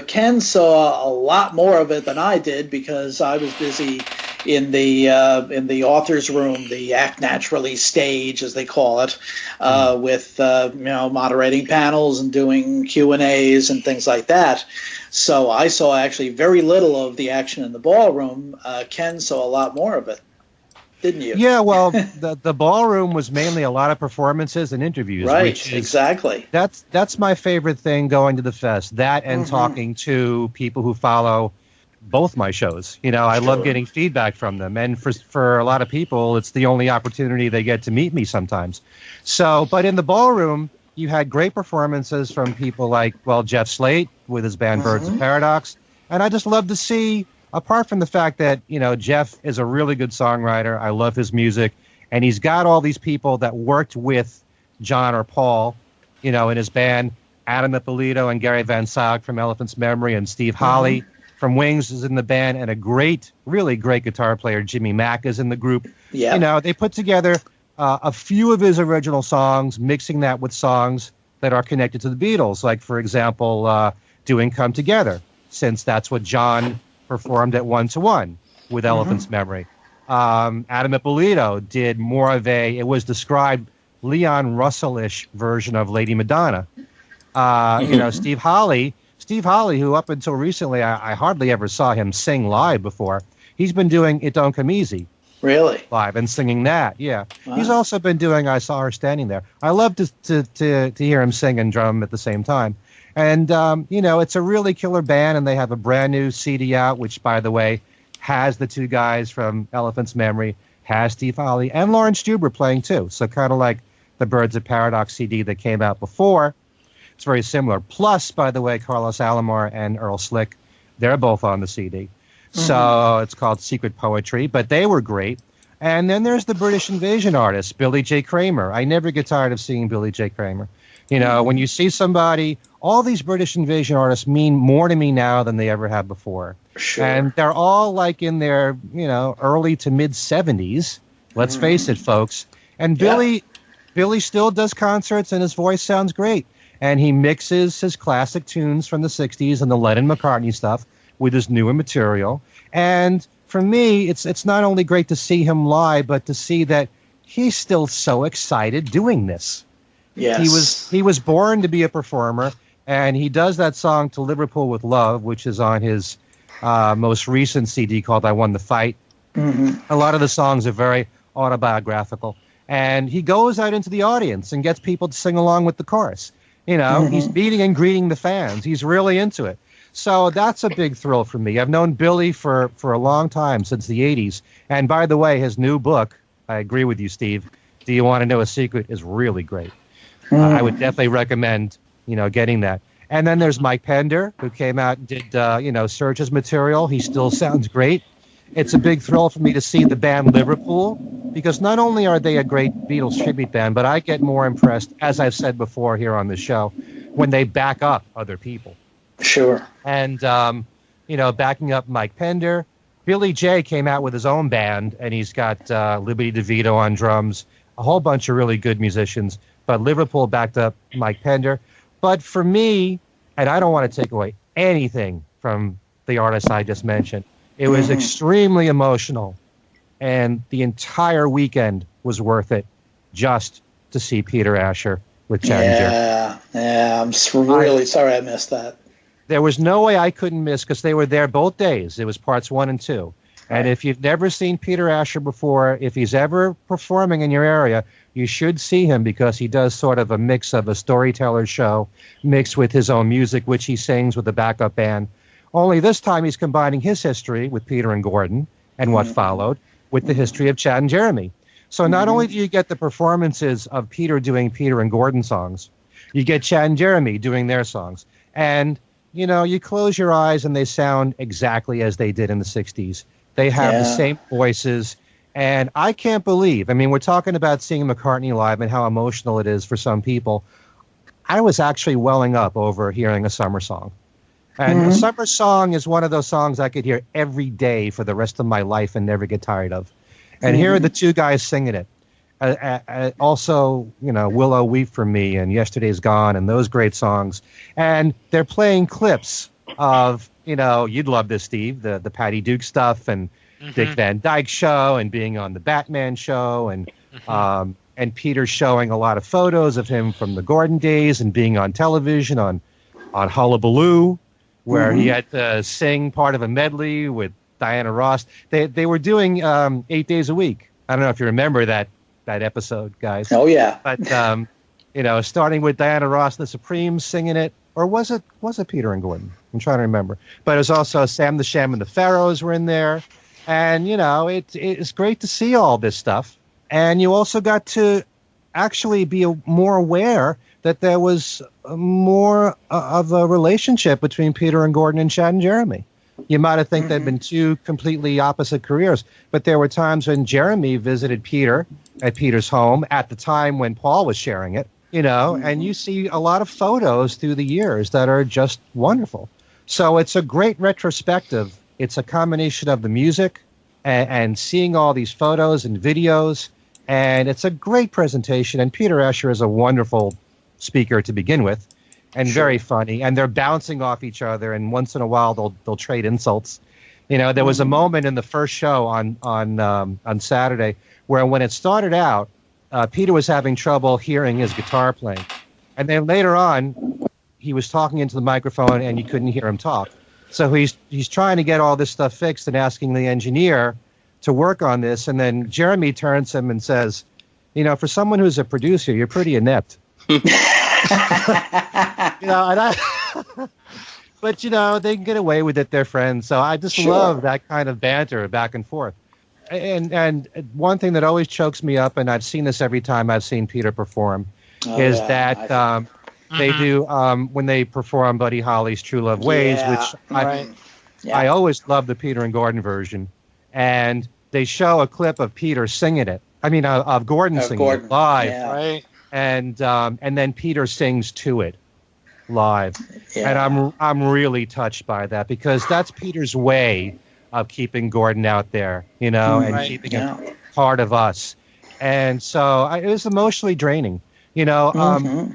Ken saw a lot more of it than I did because I was busy in the author's room, the Act Naturally stage, as they call it, with moderating panels and doing Q&As and things like that. So I saw actually very little of the action in the ballroom. Ken saw a lot more of it. Didn't you? Yeah, well, the ballroom was mainly a lot of performances and interviews. Right, exactly. That's my favorite thing going to the fest. That and talking to people who follow both my shows. I love getting feedback from them. And for a lot of people, it's the only opportunity they get to meet me sometimes. So, but in the ballroom, you had great performances from people like, Jeff Slate with his band Birds of Paradox. And I just love to see, apart from the fact that, Jeff is a really good songwriter, I love his music, and he's got all these people that worked with John or Paul, in his band, Adam Ippolito and Gary Van Sag from Elephant's Memory, and Steve Holley from Wings is in the band, and a really great guitar player, Jimmy Mack, is in the group. Yeah. They put together a few of his original songs, mixing that with songs that are connected to the Beatles, like, for example, doing Come Together, since that's what John performed at 1-to-1 with Elephant's Memory. Adam Ippolito did more of it was described Leon Russell-ish version of Lady Madonna. Steve Holley, who up until recently I hardly ever saw him sing live before, he's been doing It Don't Come Easy. Really? Live and singing that, yeah. Wow. He's also been doing I Saw Her Standing There. I love to hear him sing and drum at the same time. And, it's a really killer band, and they have a brand new CD out, which, by the way, has the two guys from Elephant's Memory, has Steve Holley, and Lawrence Stuber playing, too. So kind of like the Birds of Paradox CD that came out before. It's very similar. Plus, by the way, Carlos Alomar and Earl Slick, they're both on the CD. So it's called Secret Poetry, but they were great. And then there's the British Invasion artist, Billy J. Kramer. I never get tired of seeing Billy J. Kramer. When you see somebody, all these British Invasion artists mean more to me now than they ever have before. Sure. And they're all like in their, early to mid 70s. Let's face it, folks. And Billy still does concerts, and his voice sounds great. And he mixes his classic tunes from the 60s and the Lennon-McCartney stuff with his newer material. And for me, it's not only great to see him live, but to see that he's still so excited doing this. Yes. He was born to be a performer, and he does that song To Liverpool with Love, which is on his most recent CD called I Won the Fight. A lot of the songs are very autobiographical. And he goes out into the audience and gets people to sing along with the chorus. He's meeting and greeting the fans. He's really into it. So that's a big thrill for me. I've known Billy for a long time, since the 80s. And by the way, his new book, I agree with you, Steve, Do You Want to Know a Secret, is really great. I would definitely recommend, getting that. And then there's Mike Pender, who came out and did, Surge's material. He still sounds great. It's a big thrill for me to see the band Liverpool, because not only are they a great Beatles tribute band, but I get more impressed, as I've said before here on the show, when they back up other people. Sure. And, backing up Mike Pender, Billy J came out with his own band, and he's got Liberty DeVito on drums, a whole bunch of really good musicians. But Liverpool backed up Mike Pender. But for me, and I don't want to take away anything from the artists I just mentioned, it was extremely emotional. And the entire weekend was worth it just to see Peter Asher with Chad and Jeremy. Yeah, I'm really sorry I missed that. There was no way I couldn't miss, because they were there both days. It was parts 1 and 2. And if you've never seen Peter Asher before, if he's ever performing in your area, you should see him, because he does sort of a mix of a storyteller show mixed with his own music, which he sings with a backup band. Only this time he's combining his history with Peter and Gordon and what followed with the history of Chad and Jeremy. So not only do you get the performances of Peter doing Peter and Gordon songs, you get Chad and Jeremy doing their songs. And, you know, you close your eyes and they sound exactly as they did in the 60s. They have the same voices. And I can't believe, I mean, we're talking about seeing McCartney live and how emotional it is for some people. I was actually welling up over hearing a summer song. And a summer song is one of those songs I could hear every day for the rest of my life and never get tired of. And here are the two guys singing it. Also, you know, Willow Weep for Me and Yesterday's Gone and those great songs. And they're playing clips of, you know, you'd love this, Steve, the Patty Duke stuff and Dick Van Dyke Show and being on the Batman show and Peter showing a lot of photos of him from the Gordon days and being on television on Hullabaloo, where he had to sing part of a medley with Diana Ross. They were doing 8 days a week. I don't know if you remember that episode, guys. Oh yeah. But you know, starting with Diana Ross and the Supremes singing it, or was it Peter and Gordon? I'm trying to remember. But it was also Sam the Sham and the Pharaohs were in there, and you know, it's great to see all this stuff. And you also got to actually be more aware that there was more of a relationship between Peter and Gordon and Chad and Jeremy. You might have think they'd been two completely opposite careers, but there were times when Jeremy visited Peter at Peter's home at the time when Paul was sharing it, you know, and you see a lot of photos through the years that are just wonderful. So it's a great retrospective. It's a combination of the music and seeing all these photos and videos, and it's a great presentation. And Peter Asher is a wonderful speaker to begin with, and very funny, and they're bouncing off each other, and once in a while they'll trade insults. You know, there was a moment in the first show on Saturday where when it started out, Peter was having trouble hearing his guitar playing, and then later on he was talking into the microphone and you couldn't hear him talk. So he's trying to get all this stuff fixed and asking the engineer to work on this, and then Jeremy turns to him and says, "You know, for someone who's a producer, you're pretty inept." You know, and but you know, they can get away with it. They're friends, so I just love that kind of banter back and forth. And one thing that always chokes me up, and I've seen this every time I've seen Peter perform, is that they do when they perform Buddy Holly's "True Love Ways," which I always love the Peter and Gordon version, and they show a clip of Peter singing it. I mean, of Gordon singing it live, and then Peter sings to it live, and I'm really touched by that, because that's Peter's way of keeping Gordon out there, you know, and keeping him part of us. And so it was emotionally draining, you know.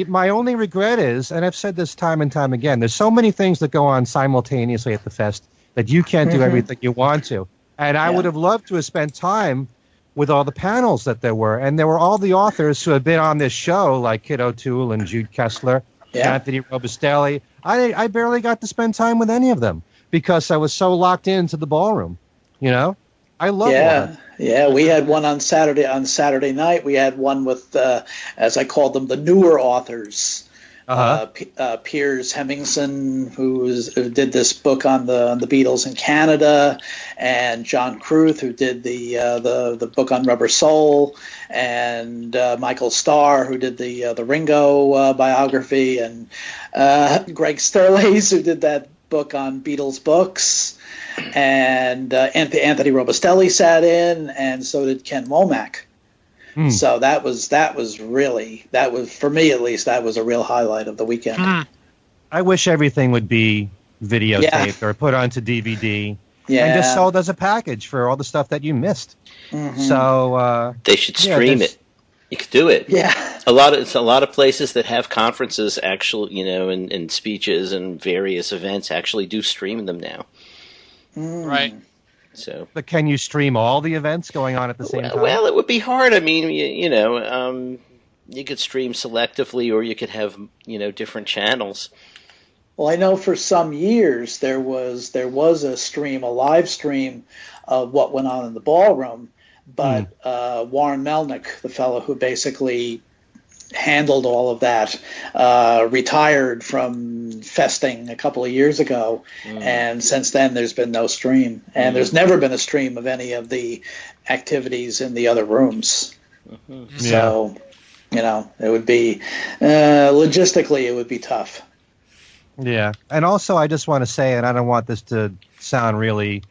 My only regret is, and I've said this time and time again, there's so many things that go on simultaneously at the fest that you can't do everything you want to. And I would have loved to have spent time with all the panels that there were. And there were all the authors who have been on this show, like Kid O'Toole and Jude Kessler, Anthony Robustelli. I barely got to spend time with any of them because I was so locked into the ballroom, you know? I love that. Yeah, we had one on Saturday. On Saturday night, we had one with, as I called them, the newer authors. Piers Hemmingson, who did this book on the Beatles in Canada, and John Cruth, who did the book on Rubber Soul, and Michael Starr, who did the Ringo biography, and Greg Sterlace, who did that book on Beatles books. And Anthony Robustelli sat in, and so did Ken Womack. So that was for me at least, that was a real highlight of the weekend. I wish everything would be videotaped or put onto DVD. and just sold as a package for all the stuff that you missed. So they should stream it. You could do it. Yeah. A lot of places that have conferences, and speeches and various events actually do stream them now. Right. So, but can you stream all the events going on at the same time? Well, it would be hard. I mean, you could stream selectively, or you could have different channels. Well, I know for some years there was a live stream of what went on in the ballroom, but Warren Melnick, the fellow who basically handled all of that, retired from festing a couple of years ago, and since then there's been no stream, and there's never been a stream of any of the activities in the other rooms. So, it would be logistically it would be tough. Yeah, and also I just want to say, and I don't want this to sound really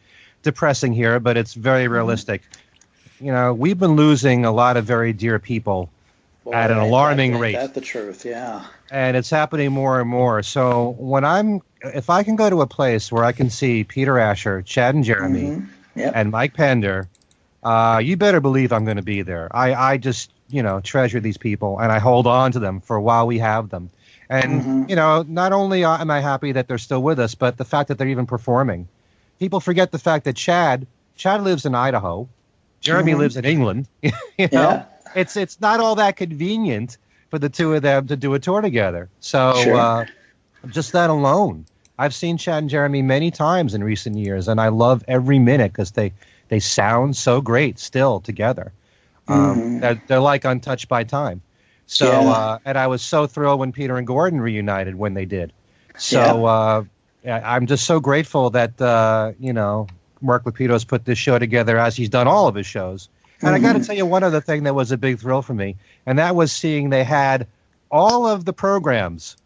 depressing here, but it's very realistic. We've been losing a lot of very dear people at an alarming rate. That's the truth, yeah. And it's happening more and more. So if I can go to a place where I can see Peter Asher, Chad and Jeremy, and Mike Pender, you better believe I'm going to be there. I just, treasure these people, and I hold on to them for while we have them. And, not only am I happy that they're still with us, but the fact that they're even performing. People forget the fact that Chad lives in Idaho. Jeremy lives in England. It's not all that convenient for the two of them to do a tour together. So just that alone. I've seen Chad and Jeremy many times in recent years, and I love every minute because they sound so great still together. They're like untouched by time. So and I was so thrilled when Peter and Gordon reunited when they did. So I'm just so grateful that Mark Lapito's put this show together as he's done all of his shows. And I got to tell you one other thing that was a big thrill for me, and that was seeing they had all of the programs.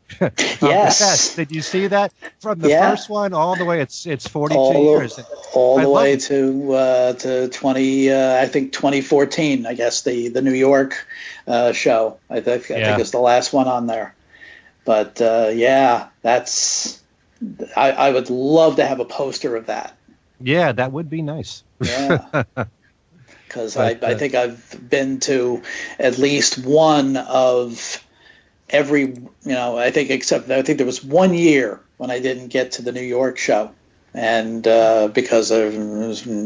Yes. Did you see that? From the first one all the way, it's 42 years. All the way to 2014, I guess, the New York show. I think is the last one on there. But that's I would love to have a poster of that. Yeah, that would be nice. Yeah. Because I think I've been to at least one of every, I think there was 1 year when I didn't get to the New York show, and because of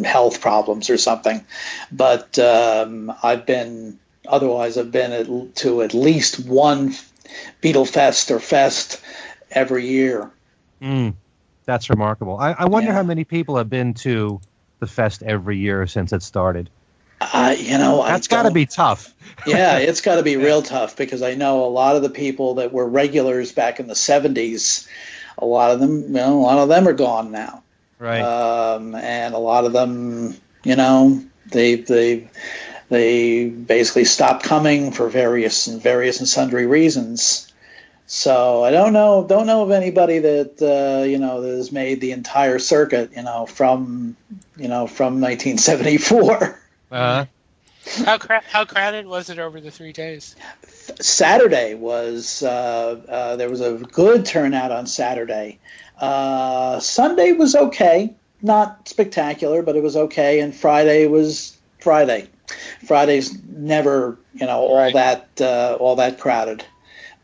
health problems or something. But I've been to at least one Beatle Fest or Fest every year. That's remarkable. I wonder how many people have been to the Fest every year since it started. That's got to be tough. Yeah, it's got to be real tough, because I know a lot of the people that were regulars back in the 70s, a lot of them are gone now. Right. And a lot of them, they basically stopped coming for various and sundry reasons. So I don't know of anybody that that has made the entire circuit, from 1974. How crowded was it over the 3 days? Saturday was there was a good turnout on Saturday. Sunday was okay, not spectacular, but it was okay. And Friday was Friday. Friday's never all that crowded,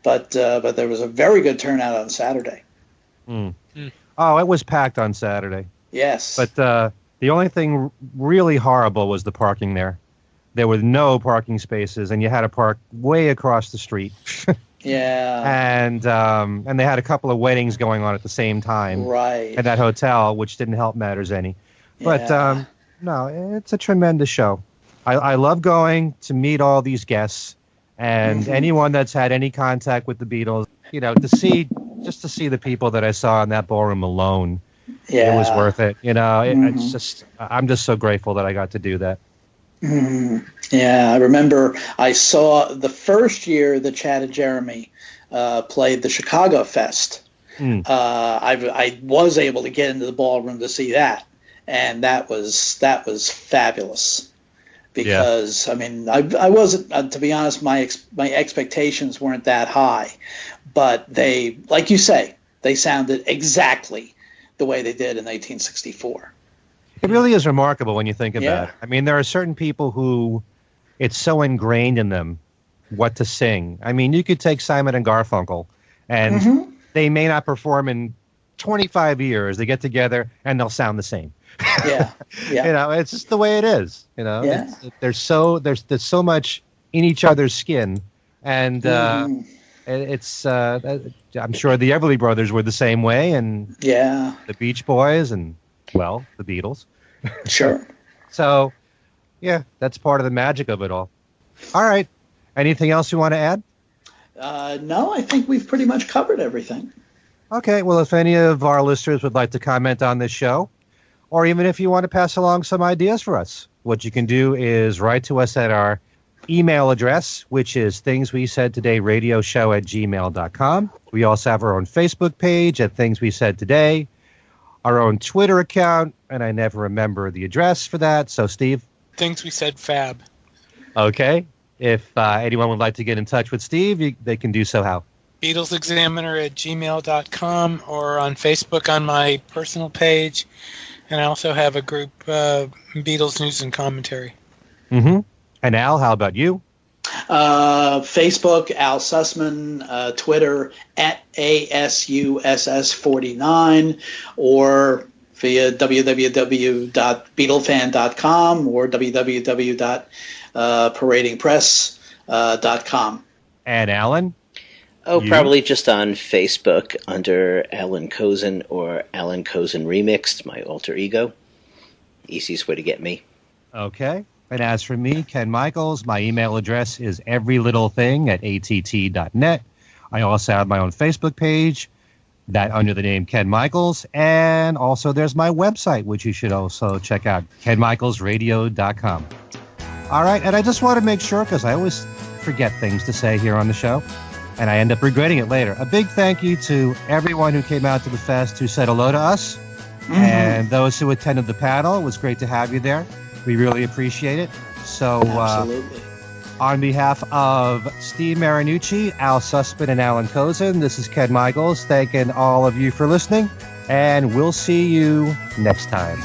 but there was a very good turnout on Saturday. Oh, it was packed on Saturday. Yes, but the only thing really horrible was the parking there. There were no parking spaces, and you had to park way across the street. And they had a couple of weddings going on at the same time. Right. At that hotel, which didn't help matters any. But no, it's a tremendous show. I love going to meet all these guests, and anyone that's had any contact with the Beatles, to see the people that I saw in that ballroom alone. Yeah. It was worth it. It's just, I'm just so grateful that I got to do that. Yeah, I remember I saw the first year that Chad and Jeremy played the Chicago Fest. I was able to get into the ballroom to see that, and that was fabulous. Because I wasn't, to be honest, my expectations weren't that high, but they, like you say, they sounded exactly the way they did in 1964. It really is remarkable when you think about it. I mean, there are certain people who it's so ingrained in them what to sing. I mean, you could take Simon and Garfunkel, and they may not perform in 25 years. They get together, and they'll sound the same. Yeah. You know, it's just the way it is. You know, there's so much in each other's skin, and it's I'm sure the Everly Brothers were the same way, and the Beach Boys, and well, the Beatles. Sure. So, yeah, that's part of the magic of it all. All right. Anything else you want to add? No, I think we've pretty much covered everything. Okay. Well, if any of our listeners would like to comment on this show, or even if you want to pass along some ideas for us, what you can do is write to us at our email address, which is thingswesaidtodayradioshow@gmail.com. We also have our own Facebook page at Things We Said Today, our own Twitter account, and I never remember the address for that. So, Steve? Things We Said Fab. Okay. If anyone would like to get in touch with Steve, they can do so how? BeatlesExaminer@gmail.com, or on Facebook on my personal page. And I also have a group, Beatles News and Commentary. Mm-hmm. And Al, how about you? Facebook, Al Sussman, Twitter, @ASUSS49, or via www.beatlefan.com or www.paradingpress.com. And Allan? Oh, probably just on Facebook under Allan Kozin or Allan Kozin Remixed, my alter ego. Easiest way to get me. Okay. And as for me, Ken Michaels, my email address is everylittlething@att.net. I also have my own Facebook page, that under the name Ken Michaels. And also there's my website, which you should also check out, kenmichaelsradio.com. All right. And I just want to make sure, because I always forget things to say here on the show, and I end up regretting it later. A big thank you to everyone who came out to the fest who said hello to us, and those who attended the panel. It was great to have you there. We really appreciate it. So on behalf of Steve Marinucci, Al Sussman, and Allan Kozin, this is Ken Michaels thanking all of you for listening, and we'll see you next time.